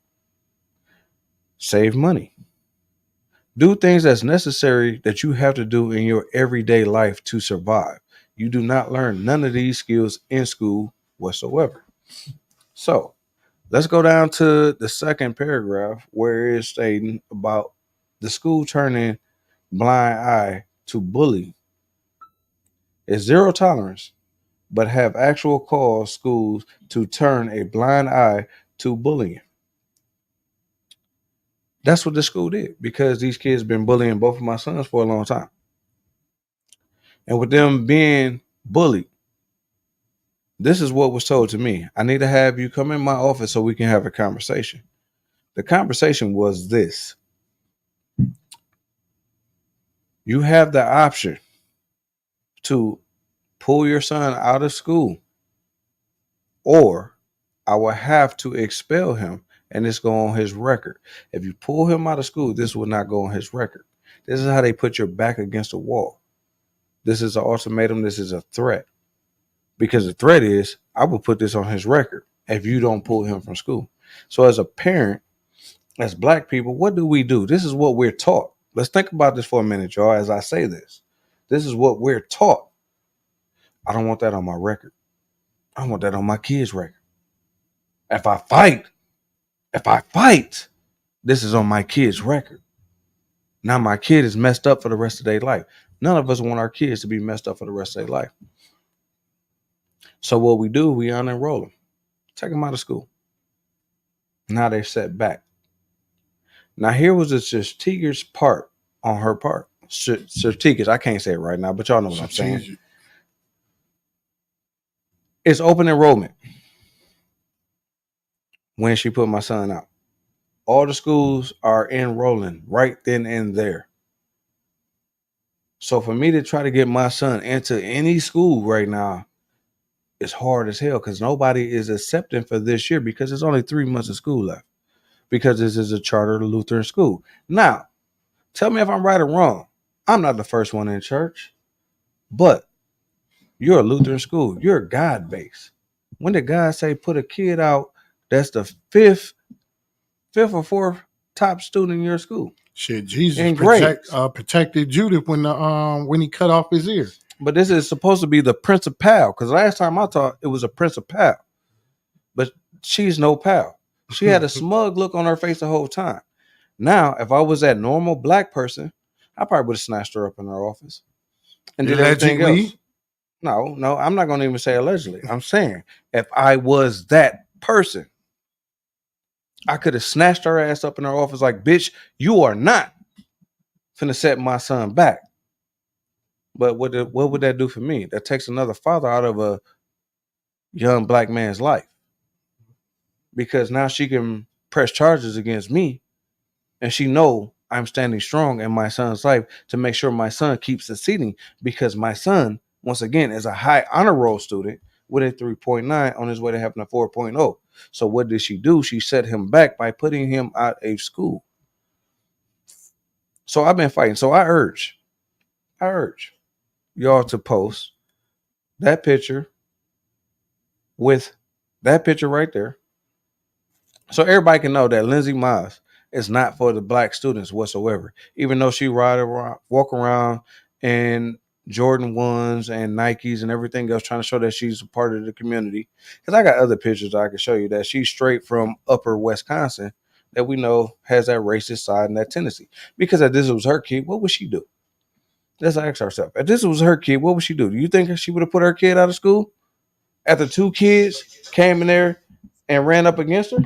S1: save money, do things that's necessary that you have to do in your everyday life to survive. You do not learn none of these skills in school whatsoever. So let's go down to the second paragraph where it's stating about the school turning blind eye to bullying. It's zero tolerance, but have actual cause schools to turn a blind eye to bullying. That's what the school did, because these kids been bullying both of my sons for a long time. And with them being bullied, this is what was told to me. I need to have you come in my office so we can have a conversation. The conversation was this. You have the option to pull your son out of school, or I will have to expel him, and it's go on his record. If you pull him out of school, this will not go on his record. This is how they put your back against the wall. This is an ultimatum. This is a threat. Because the threat is, I will put this on his record if you don't pull him from school. So as a parent, as Black people, what do? This is what we're taught. Let's think about this for a minute, y'all, as I say this. This is what we're taught. I don't want that on my record. I want that on my kid's record. If I fight, this is on my kid's record. Now my kid is messed up for the rest of their life. None of us want our kids to be messed up for the rest of their life. So what we do, we unenroll them. Take them out of school. Now they're set back. Now here was the strategic part on her part. Strategic, I can't say it right now, but y'all know what I'm saying. It's open enrollment when she put my son out. All the schools are enrolling right then and there. So for me to try to get my son into any school right now, it's hard as hell, because nobody is accepting for this year, because there's only 3 months of school left, because this is a charter Lutheran school. Now, tell me if I'm right or wrong. I'm not the first one in church, but you're a Lutheran school. You're God-based. When did God say put a kid out that's the fifth or fourth top student in your school?
S2: Shit, Jesus protected Judah when he cut off his ear.
S1: But this is supposed to be the principal, because last time I thought it was a principal, but she's no pal. She had a smug look on her face the whole time. Now, if I was that normal Black person, I probably would have snatched her up in her office and did everything else. No, I'm not going to even say allegedly. I'm saying if I was that person, I could have snatched her ass up in her office like, bitch, you are not finna set my son back. But what would that do for me? That takes another father out of a young Black man's life. Because now she can press charges against me, and she know I'm standing strong in my son's life to make sure my son keeps succeeding, because my son, once again, is a high honor roll student with a 3.9 on his way to having a 4.0. So what did she do? She set him back by putting him out of school. So I've been fighting. So I urge y'all to post that picture with that picture right there, so everybody can know that Lindsay Miles is not for the Black students whatsoever. Even though she walk around and Jordan 1s and Nikes and everything else, trying to show that she's a part of the community. Because I got other pictures I can show you that she's straight from upper Wisconsin that we know has that racist side and that tendency. Because if this was her kid, what would she do? Let's ask ourselves. If this was her kid, what would she do? Do you think she would have put her kid out of school after 2 kids came in there and ran up against her?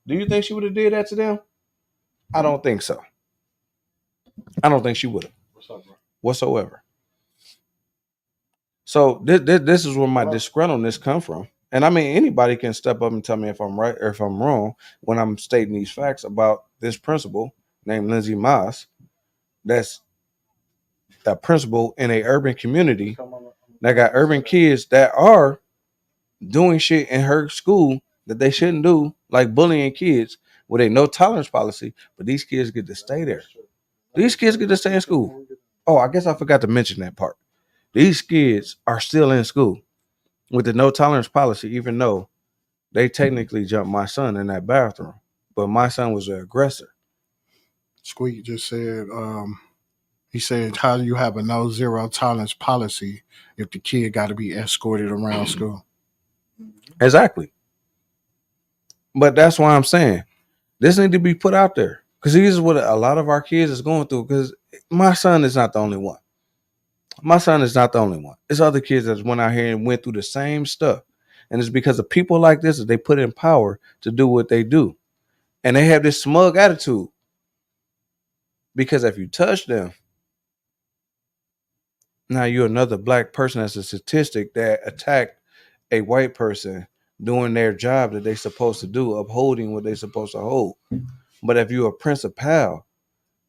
S1: Do you think she would have did that to them? I don't think so. I don't think she would have whatsoever. So this is where my disgruntledness come from. And I mean, anybody can step up and tell me if I'm right or if I'm wrong when I'm stating these facts about this principal named Lindsay Moss. That's a principal in a urban community that got urban kids that are doing shit in her school that they shouldn't do, like bullying kids with a no tolerance policy. But these kids get to stay there. These kids get to stay in school. Oh, I guess I forgot to mention that part. These kids are still in school with the no tolerance policy, even though they technically jumped my son in that bathroom. But my son was the aggressor.
S2: Squeak just said, he said, how do you have a no zero tolerance policy if the kid got to be escorted around school?
S1: Exactly. But that's why I'm saying this need to be put out there. Because this is what a lot of our kids is going through. Because my son is not the only one. My son is not the only one. It's other kids that went out here and went through the same stuff. And it's because of people like this that they put in power to do what they do. And they have this smug attitude. Because if you touch them, now you're another black person as a statistic that attacked a white person doing their job that they're supposed to do, upholding what they're supposed to hold. But if you're a principal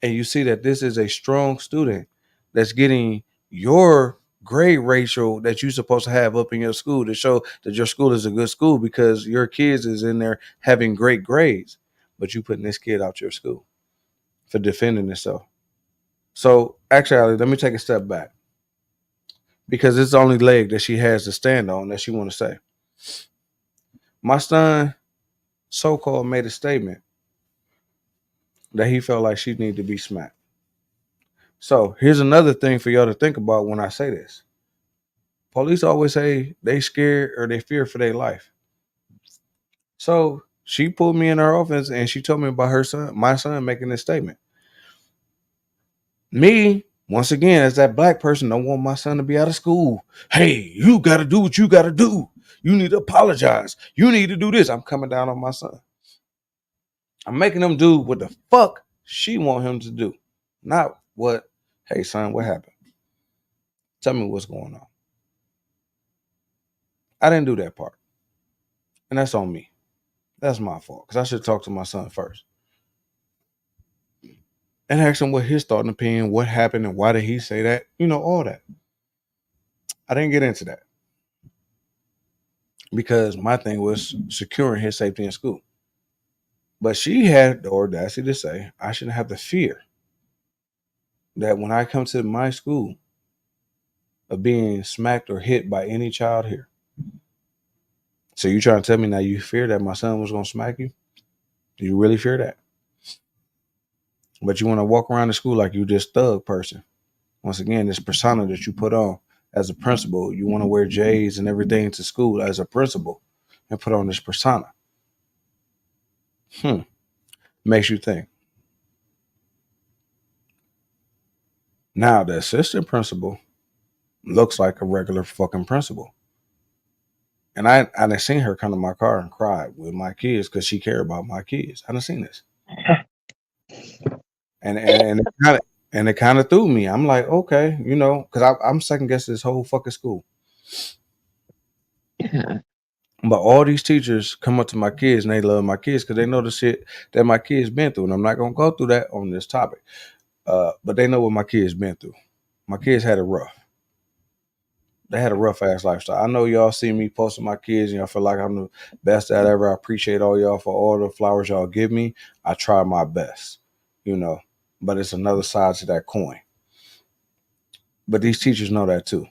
S1: and you see that this is a strong student that's getting your grade ratio that you're supposed to have up in your school to show that your school is a good school because your kids is in there having great grades, but you putting this kid out your school for defending itself. So actually, let me take a step back because it's the only leg that she has to stand on that she want to say. My son so-called made a statement that he felt like she needed to be smacked. So here's another thing for y'all to think about when I say this. Police always say they scared or they fear for their life. So she pulled me in her office and she told me about her son, my son making this statement. Me, once again, as that black person, don't want my son to be out of school. Hey, you got to do what you got to do. You need to apologize. You need to do this. I'm coming down on my son. I'm making him do what the fuck she want him to do. Not what, hey, son, what happened? Tell me what's going on. I didn't do that part. And that's on me. That's my fault. Because I should talk to my son first. And ask him what his thought and opinion, what happened and why did he say that? You know, all that. I didn't get into that. Because my thing was securing his safety in school. But she had the audacity to say, I shouldn't have to fear that when I come to my school of being smacked or hit by any child here. So you trying to tell me now you fear that my son was going to smack you? Do you really fear that? But you want to walk around the school like you this thug person. Once again, this persona that you put on as a principal, you want to wear J's and everything to school as a principal and put on this persona. Makes you think. Now the assistant principal looks like a regular fucking principal. And I done seen her come to my car and cry with my kids because she cared about my kids. I done seen this. And it kind of threw me. I'm like, okay, you know, because I'm second guessing this whole fucking school. But all these teachers come up to my kids and they love my kids because they know the shit that my kids been through. And I'm not gonna go through that on this topic. But they know what my kids been through. My kids had it rough. They had a rough ass lifestyle. I know y'all see me posting my kids and y'all feel like I'm the best dad ever. I appreciate all y'all for all the flowers y'all give me. I try my best, you know, but it's another side to that coin. But these teachers know that too.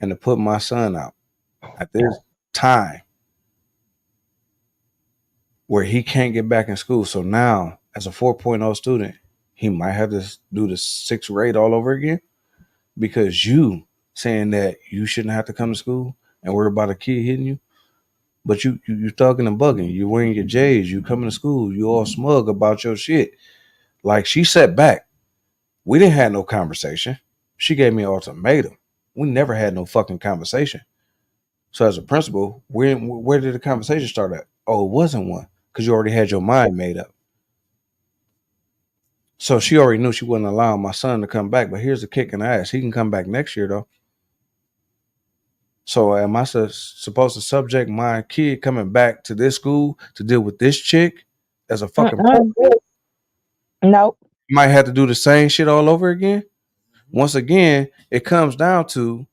S1: And to put my son out at this time where he can't get back in school. So now as a 4.0 student, he might have to do the 6th grade all over again. because you saying that you shouldn't have to come to school and worry about a kid hitting you. But you thugging and bugging. You wearing your J's. You coming to school. You all smug about your shit. Like, she sat back. We didn't have no conversation. She gave me an ultimatum. We never had no fucking conversation. So as a principal, where did the conversation start at? Oh, it wasn't one because you already had your mind made up. So she already knew she wouldn't allow my son to come back. But here's the kick in the ass. He can come back next year, though. So am I supposed to subject my kid coming back to this school to deal with this chick as a fucking
S7: Nope.
S1: Might have to do the same shit all over again? Once again, it comes down to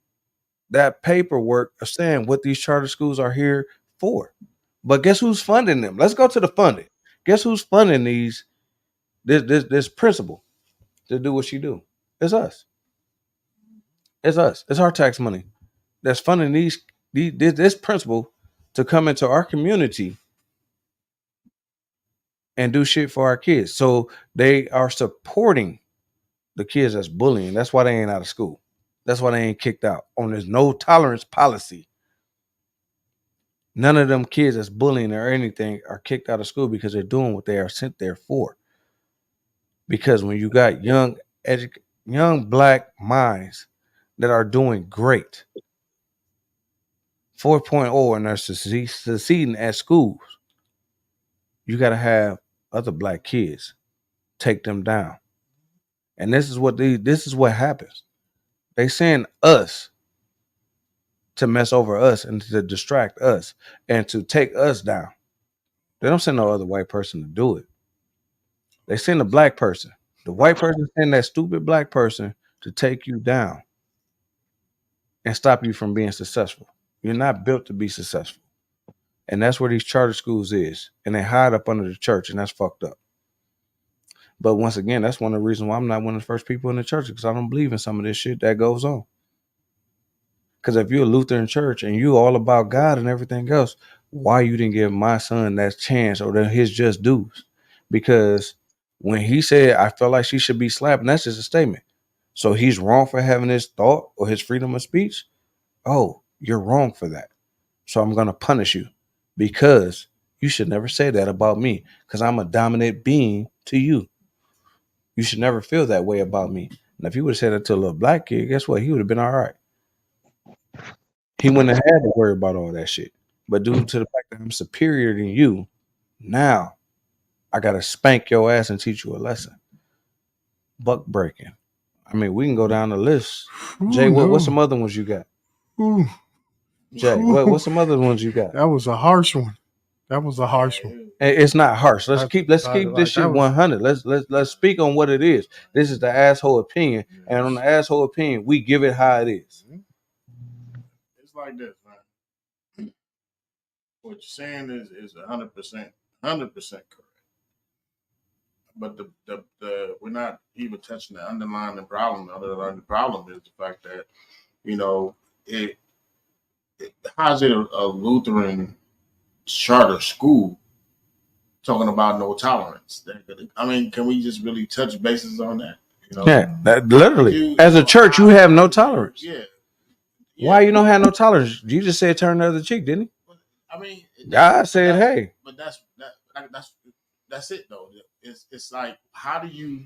S1: that paperwork of saying what these charter schools are here for. But guess who's funding them? Let's go to the funding. Guess who's funding this principal to do what she do? It's us. It's us. It's our tax money that's funding this principal to come into our community and do shit for our kids. So they are supporting the kids that's bullying. That's why they ain't out of school. That's why they ain't kicked out on this no tolerance policy. None of them kids that's bullying or anything are kicked out of school because they're doing what they are sent there for. Because when you got young black minds that are doing great, 4.0 and are succeeding at schools, you got to have other black kids take them down. And this is what happens. They send us to mess over us and to distract us and to take us down. They don't send no other white person to do it. They send a black person. The white person send that stupid black person to take you down and stop you from being successful. You're not built to be successful. And that's where these charter schools is. And they hide up under the church, and that's fucked up. But once again, that's one of the reasons why I'm not one of the first people in the church, because I don't believe in some of this shit that goes on. Because if you're a Lutheran church and you all about God and everything else, why you didn't give my son that chance or his just dues? Because when he said, I felt like she should be slapped, and that's just a statement. So he's wrong for having his thought or his freedom of speech? Oh, you're wrong for that. So I'm going to punish you because you should never say that about me because I'm a dominant being to you. You should never feel that way about me. And if you would have said that to a little black kid, guess what? He would have been all right. He wouldn't have had to worry about all that shit. But due to the fact that I'm superior than you, now I got to spank your ass and teach you a lesson. Buck breaking. I mean, we can go down the list. Jay, what's some other ones you got? Jay, what's some other ones you got?
S2: That was a harsh one.
S1: It's not harsh. Let's keep this shit 100. Let's speak on what it is. This is the asshole opinion, and on the asshole opinion, we give it how it is.
S5: It's like this, man. What you're saying is 100% correct. But the we're not even touching the underlying problem. The underlying problem is the fact that, how's it a Lutheran charter school talking about no tolerance? I mean, can we just really touch bases on that?
S1: Yeah, that literally. As a church, you have no tolerance.
S5: Yeah.
S1: Why you don't have no tolerance? You just said turn the other cheek, didn't he?
S5: I mean,
S1: God said, hey.
S5: But that's it though. It's like, how do you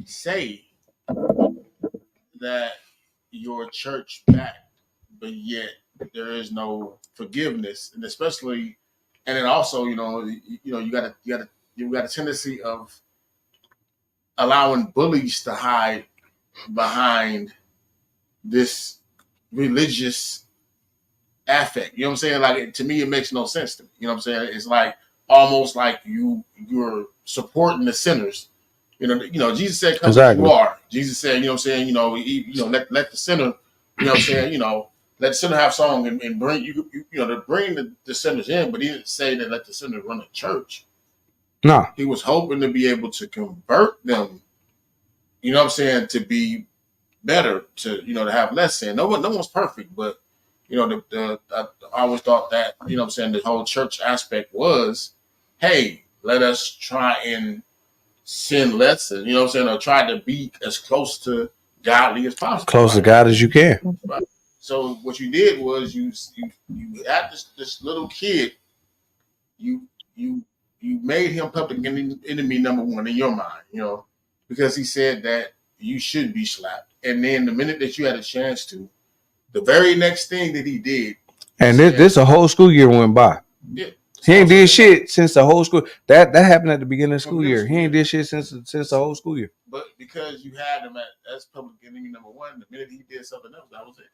S5: say that your church back, but yet there is no forgiveness, and especially, and then also, you got a tendency of allowing bullies to hide behind this religious affect. You know what I'm saying? Like, to me, it makes no sense to me. You know what I'm saying? It's like almost like you're supporting the sinners. Jesus said, "Come as you are." Jesus said, "You know what I'm saying? Let the sinner, you know what I'm saying? Let the sinner have song and bring to bring the sinners in." But he didn't say that let the sinner run a church.
S1: No,
S5: he was hoping to be able to convert them. You know what I'm saying? To be better, to have less sin. No one's perfect, but I always thought that, what I'm saying, the whole church aspect was, hey, let us try and sin less, or try to be as close to godly as possible.
S1: Close to God as you can.
S5: Right. So what you did was you had this little kid, you made him public enemy number one in your mind, because he said that you should be slapped. And then the minute that you had a chance to, the very next thing that he did,
S1: and this a whole school year went by.
S5: Yeah.
S1: He ain't did shit since the whole school. That happened at the beginning of the school year. He ain't did shit since the whole school year.
S5: But because you had him as public enemy number one, the minute he did something else, that was it.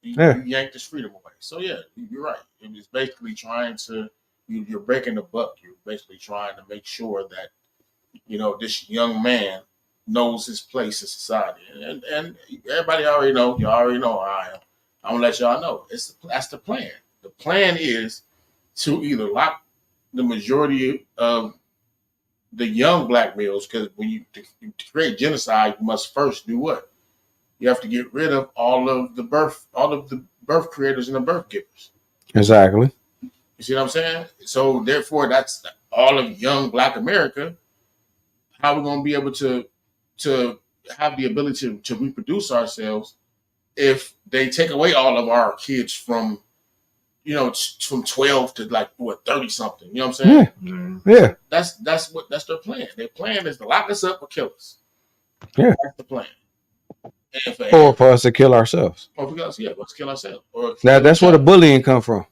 S5: You yanked his freedom away. So yeah, you're right. It was basically trying to you're breaking the buck. You're basically trying to make sure that this young man knows his place in society. And everybody already know. You already know how I am. I'm gonna let y'all know. That's the plan. The plan is to either lock the majority of the young black males, because when you to create genocide, you must first do what? You have to get rid of all of the birth creators and the birth givers.
S1: Exactly.
S5: You see what I'm saying? So therefore, that's all of young Black America. How we're gonna be able to have the ability to reproduce ourselves if they take away all of our kids from 12 to 30 something. You know what I'm saying?
S1: Yeah.
S5: That's their plan. Their plan is to lock us up or kill us.
S1: Yeah.
S5: That's the plan.
S1: Or for us to kill ourselves.
S5: Let's kill ourselves.
S1: That's where the bullying come from.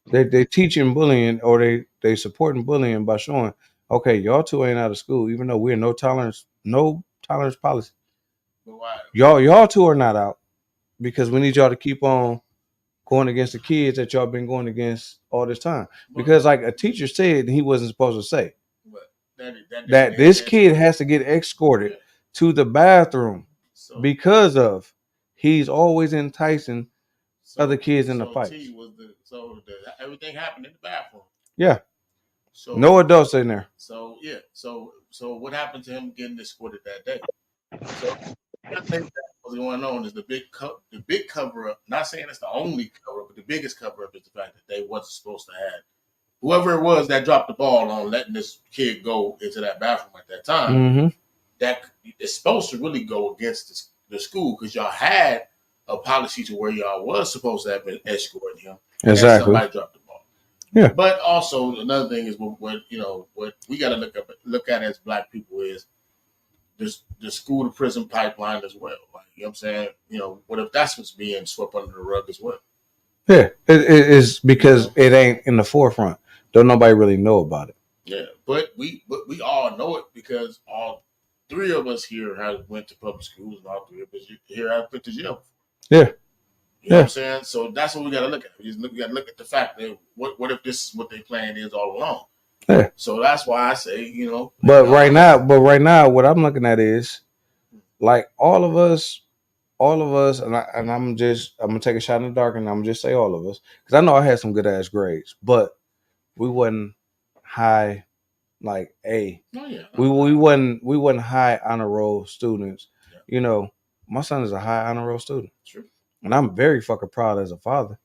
S1: They teaching bullying, or they supporting bullying by showing, okay, y'all two ain't out of school, even though we're no tolerance policy. Y'all two are not out because we need y'all to keep on going against the kids that y'all been going against all this time. Because like a teacher said, he wasn't supposed to say that this kid has to get escorted to the bathroom because of he's always enticing other kids in the fight.
S5: Everything happened in the bathroom.
S1: Yeah. So no adults in there.
S5: So yeah. So what happened to him getting escorted that day? So I think that what's going on is the big cover up. Not saying it's the only cover up, but the biggest cover up is the fact that they wasn't supposed to have whoever it was that dropped the ball on letting this kid go into that bathroom at that time.
S1: Mm-hmm.
S5: That is supposed to really go against the school, because y'all had a policy to where y'all was supposed to have been escorting him.
S1: Exactly.
S5: And somebody dropped the ball.
S1: Yeah.
S5: But also another thing is what we got to look at as Black people is the school to prison pipeline as well. Like, you know what I'm saying? What if that's what's being swept under the rug as well?
S1: Yeah, it is because it ain't in the forefront. Don't nobody really know about it.
S5: Yeah, but we all know it because all three of us here have went to public schools, and all three of us here have been to jail.
S1: Yeah.
S5: You know what I'm saying? So that's what we got to look at. We got to look at the fact that what if this is what their plan is all along?
S1: Yeah.
S5: So that's why I say,
S1: But right now, what I'm looking at is like all of us, and I'm gonna take a shot in the dark, and I'm gonna just say all of us, because I know I had some good ass grades, but we wasn't high like A.
S5: Oh, yeah.
S1: We wasn't high honor roll students. Yeah. My son is a high honor roll student.
S5: True.
S1: And I'm very fucking proud as a father.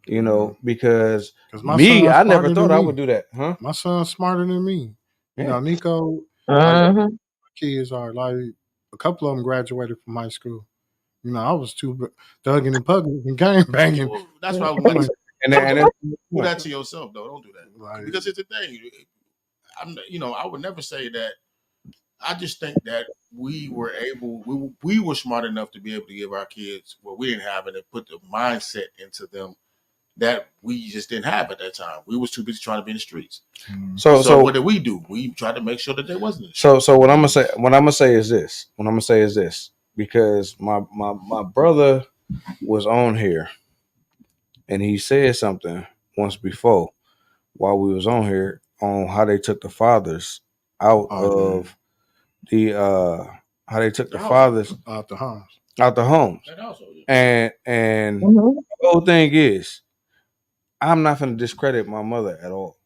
S1: Because I never thought I would do that. Huh?
S2: My son's smarter than me.
S1: Yeah.
S2: Nico, kids are like, a couple of them graduated from high school. I was too thugging and pugging and gang banging.
S5: Well, that's why I was do that to yourself, though. Don't do that. Right. Because it's a thing. I would never say that. I just think that we were smart enough to be able to give our kids what we didn't have, and put the mindset into them that we just didn't have at that time. We was too busy trying to be in the streets. So what did we do? We tried to make sure that they wasn't.
S1: So what I'm gonna say is this, because my brother was on here, and he said something once before while we was on here on how they took the fathers out of the how they took the fathers
S2: out the homes.
S1: And the whole thing is, I'm not going to discredit my mother at all.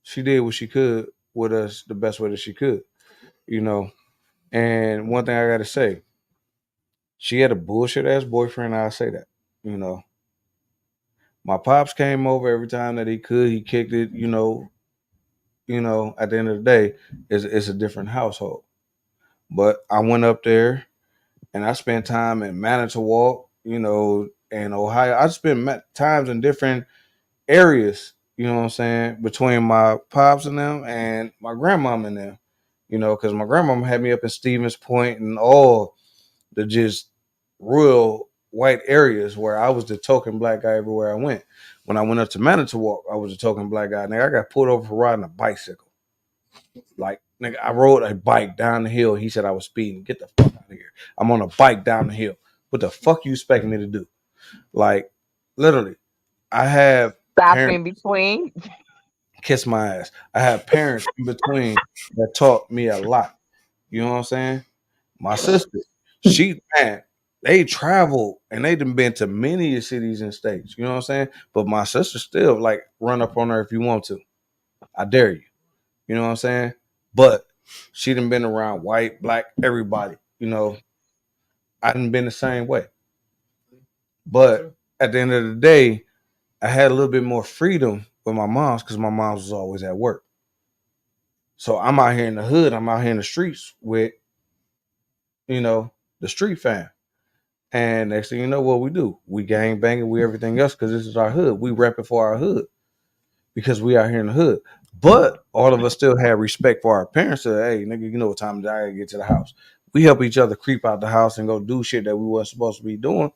S1: She did what she could with us the best way that she could. And one thing I got to say, she had a bullshit ass boyfriend. I'll say that. My pops came over every time that he could. He kicked it. At the end of the day, it's a different household. But I went up there and I spent time in Manitowoc, and Ohio. I spent times in different areas, you know what I'm saying, between my pops and them and my grandmom and them, because my grandmama had me up in Stevens Point and all the just rural white areas where I was the token black guy everywhere I went. When I went up to Manitowoc, I was a token black guy. Nigga, I got pulled over for riding a bicycle. Like, nigga, I rode a bike down the hill. He said I was speeding. Get the fuck out of here. I'm on a bike down the hill. What the fuck you expecting me to do? Like, literally, I have
S7: Stop
S1: parents
S7: in between.
S1: kiss my ass. I have parents in between that taught me a lot. You know what I'm saying? My sister, they travel and they done been to many cities and states. You know what I'm saying? But my sister still like run up on her if you want to. I dare you. You know what I'm saying? But she done been around white, black, everybody. I done been the same way. But at the end of the day, I had a little bit more freedom with my mom's because my mom was always at work. So I'm out here in the hood. I'm out here in the streets with, the street fam. And next thing you know, what we do, we gang banging, we everything else because this is our hood. We repping for our hood because we out here in the hood. But all of us still have respect for our parents. So, hey, nigga, you know what time it is, I gotta get to the house. We help each other creep out the house and go do shit that we wasn't supposed to be doing.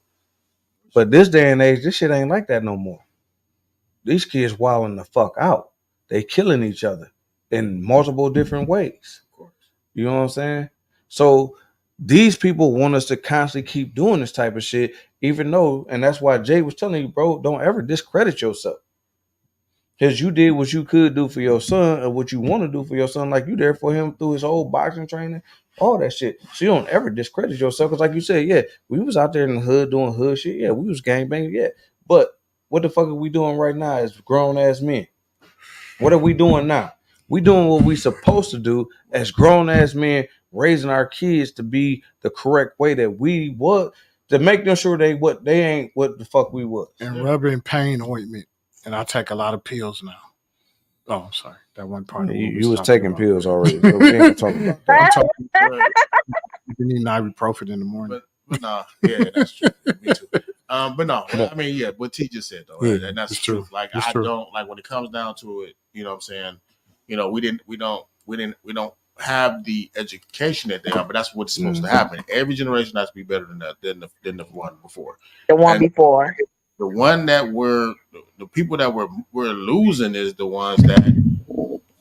S1: But this day and age, this shit ain't like that no more. These kids wilding the fuck out. They killing each other in multiple different ways. You know what I'm saying? So these people want us to constantly keep doing this type of shit, even though, and that's why Jay was telling you, bro, don't ever discredit yourself. Because you did what you could do for your son or what you want to do for your son, like you there for him through his whole boxing training, all that shit. So you don't ever discredit yourself. Because like you said, yeah, we was out there in the hood doing hood shit. Yeah, we was gangbanging, yeah. But what the fuck are we doing right now as grown ass men? What are we doing now? We doing what we supposed to do as grown ass men, raising our kids to be the correct way that we was, to make them sure they ain't what the fuck we was.
S2: And rubbing pain ointment. And I take a lot of pills now. Oh, I'm sorry. That one part.
S1: You was taking pills already. So we ain't talking about that.
S2: You need ibuprofen in the morning.
S5: But no, yeah, that's true. Me too. But no, I mean, yeah, what T just said though, and that's true. Like I don't like when it comes down to it. You know what I'm saying? We don't have the education that they are, but that's what's supposed to happen. Every generation has to be better than the one before.
S7: The one before.
S5: The one that the people that we're losing is the ones that,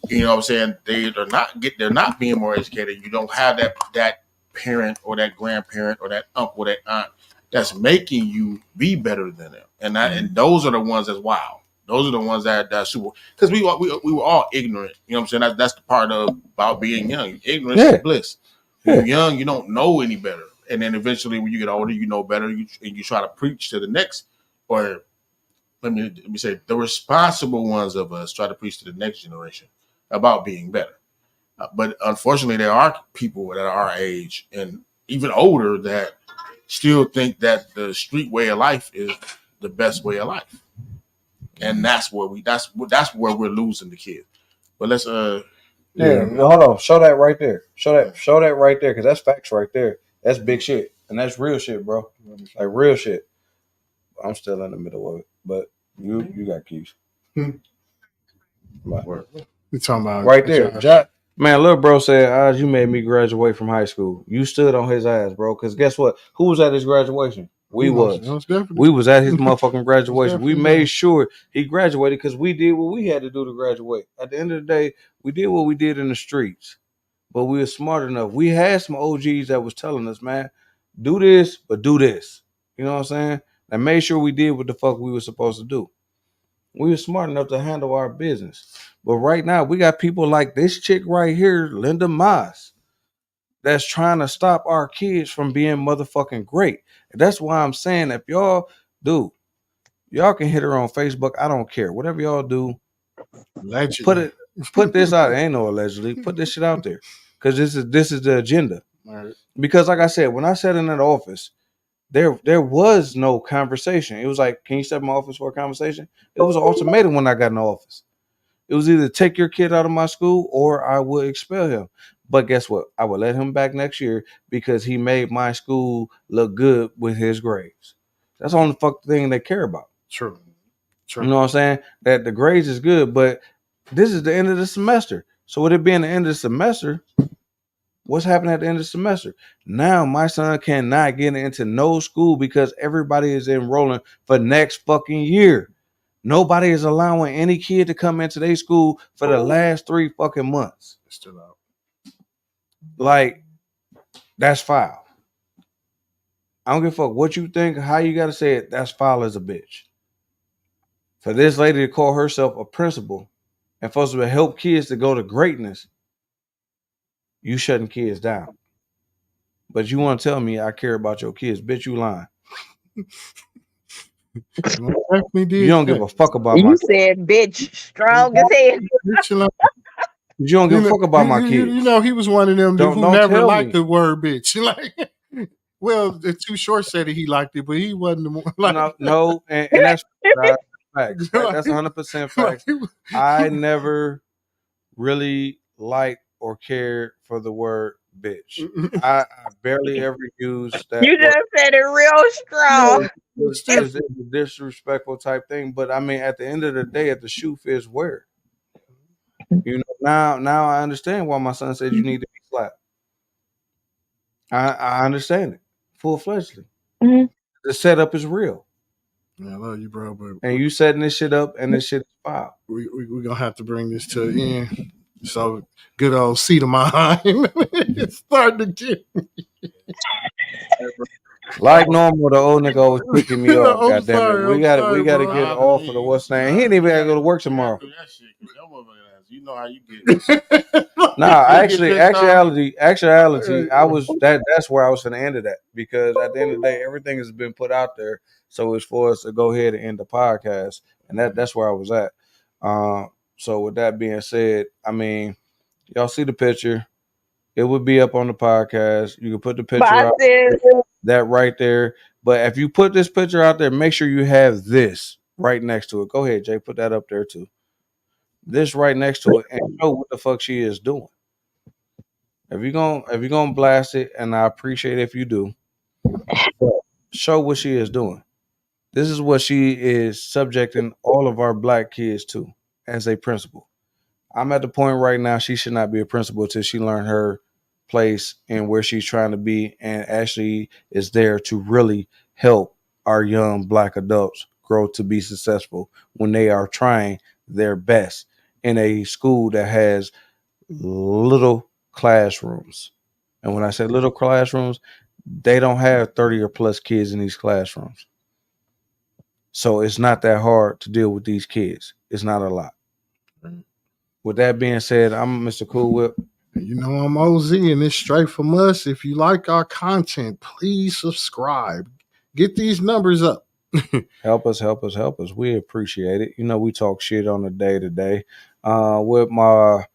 S5: you know what I'm saying, they're not being more educated. You don't have that parent or that grandparent or that uncle, that aunt that's making you be better than them. And those are the ones that's wild. Those are the ones that super, because we were all ignorant. You know what I'm saying? That's the part about being young. Ignorance is bliss. When you're young, you don't know any better. And then eventually when you get older, you know better, and you try to preach to the next, or let me say, the responsible ones of us try to preach to the next generation about being better. But unfortunately, there are people that are our age and even older that still think that the street way of life is the best way of life, and that's where we're losing the kids. But let's
S1: hold on, show that right there. Show that right there, because that's facts right there. That's big shit, and that's real shit, bro. Like real shit. I'm still in the middle of it, but you got keys.
S2: We talking about
S1: right there, man. Little bro said, you made me graduate from high school. You stood on his ass, bro. Because guess what? Who was at his graduation? We was at his motherfucking graduation. We made sure he graduated because we did what we had to do to graduate. At the end of the day, we did what we did in the streets, but we were smart enough. We had some OGs that was telling us, man, do this, but do this. You know what I'm saying? And made sure we did what the fuck we were supposed to do. We were smart enough to handle our business. But right now, we got people like this chick right here, Linda Moss, that's trying to stop our kids from being motherfucking great. And that's why I'm saying, if y'all can hit her on Facebook. I don't care. Whatever y'all do,
S2: allegedly.
S1: Put this out. Ain't no allegedly. Put this shit out there. Because this is the agenda. Right. Because like I said, when I sat in that office, there was no conversation. It was like, can you step in my office for a conversation? It was an ultimatum when I got in the office. It was either take your kid out of my school or I would expel him. But guess what? I would let him back next year because he made my school look good with his grades. That's the only fuck thing they care about.
S2: True.
S1: You know what I'm saying? That the grades is good, but this is the end of the semester. So with it being the end of the semester, what's happening at the end of the semester? Now my son cannot get into no school because everybody is enrolling for next fucking year. Nobody is allowing any kid to come into their school for the last 3 fucking months.
S2: It's still out.
S1: Like, that's foul. I don't give a fuck what you think, how you gotta say it. That's foul as a bitch. For this lady to call herself a principal and supposed to help kids to go to greatness, you shutting kids down. But you want to tell me I care about your kids? Bitch, you lying. You don't give a fuck about my
S7: kids. You said bitch strong as hell.
S1: You don't give a fuck about my kids.
S2: You know, he was one of them who never liked the word bitch. Like, well, the Too Short said he liked it, but he wasn't the one. Like,
S1: no, and that's facts. That's 100% facts. I never really liked or cared for the word bitch. I barely ever used that.
S7: You just said it real strong.
S1: It's a disrespectful type thing, but I mean, at the end of the day, at the shoe fits where. You know, now I understand why my son said you need to be slapped. I understand it full-fledgedly. Mm-hmm. The setup is real.
S2: Yeah, I love you, bro. But
S1: and you setting this shit up, and this shit is foul.
S2: We're gonna have to bring this to an end. So good old seat of mine. It's starting to get me.
S1: Like normal, the old nigga always picking me up. Goddamn it, we got to get off of the what's name. He ain't even got to go to work tomorrow.
S5: You know how you get.
S1: Nah, actuality, I was that's where I was finna end it at, because at the end of the day, everything has been put out there, so it's for us to go ahead and end the podcast, and that's where I was at. So with that being said, I mean, y'all see the picture. It would be up on the podcast. You can put the picture out there, that right there. But if you put this picture out there, make sure you have this right next to it. Go ahead, Jay, put that up there too. This right next to it, and show what the fuck she is doing. If you're gonna blast it, and I appreciate it if you do, show what she is doing. This is what she is subjecting all of our black kids to as a principal. I'm at the point right now she should not be a principal until she learned her place and where she's trying to be, and actually is there to really help our young black adults grow to be successful when they are trying their best in a school that has little classrooms. And when I say little classrooms, they don't have 30 or plus kids in these classrooms. So it's not that hard to deal with these kids. It's not a lot. With that being said, I'm Mr. Cool Whip.
S2: You know, I'm OZ, and it's straight from us. If you like our content, please subscribe. Get these numbers up.
S1: Help us. We appreciate it. You know, we talk shit on a day-to-day with my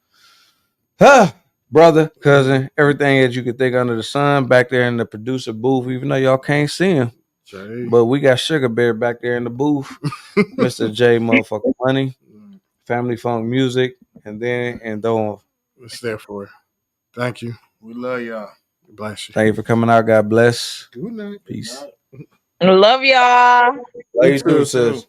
S1: brother, cousin, everything that you could think under the sun back there in the producer booth, even though y'all can't see him. Jay. But we got Sugar Bear back there in the booth. Mr. J motherfucking Money, Family Funk Music, and Don.
S2: It's there for it. Thank you.
S5: We love y'all.
S2: Bless you.
S1: Thank you for coming out. God bless.
S2: Good night.
S1: Peace.
S7: Love y'all.
S1: Love you too, sis.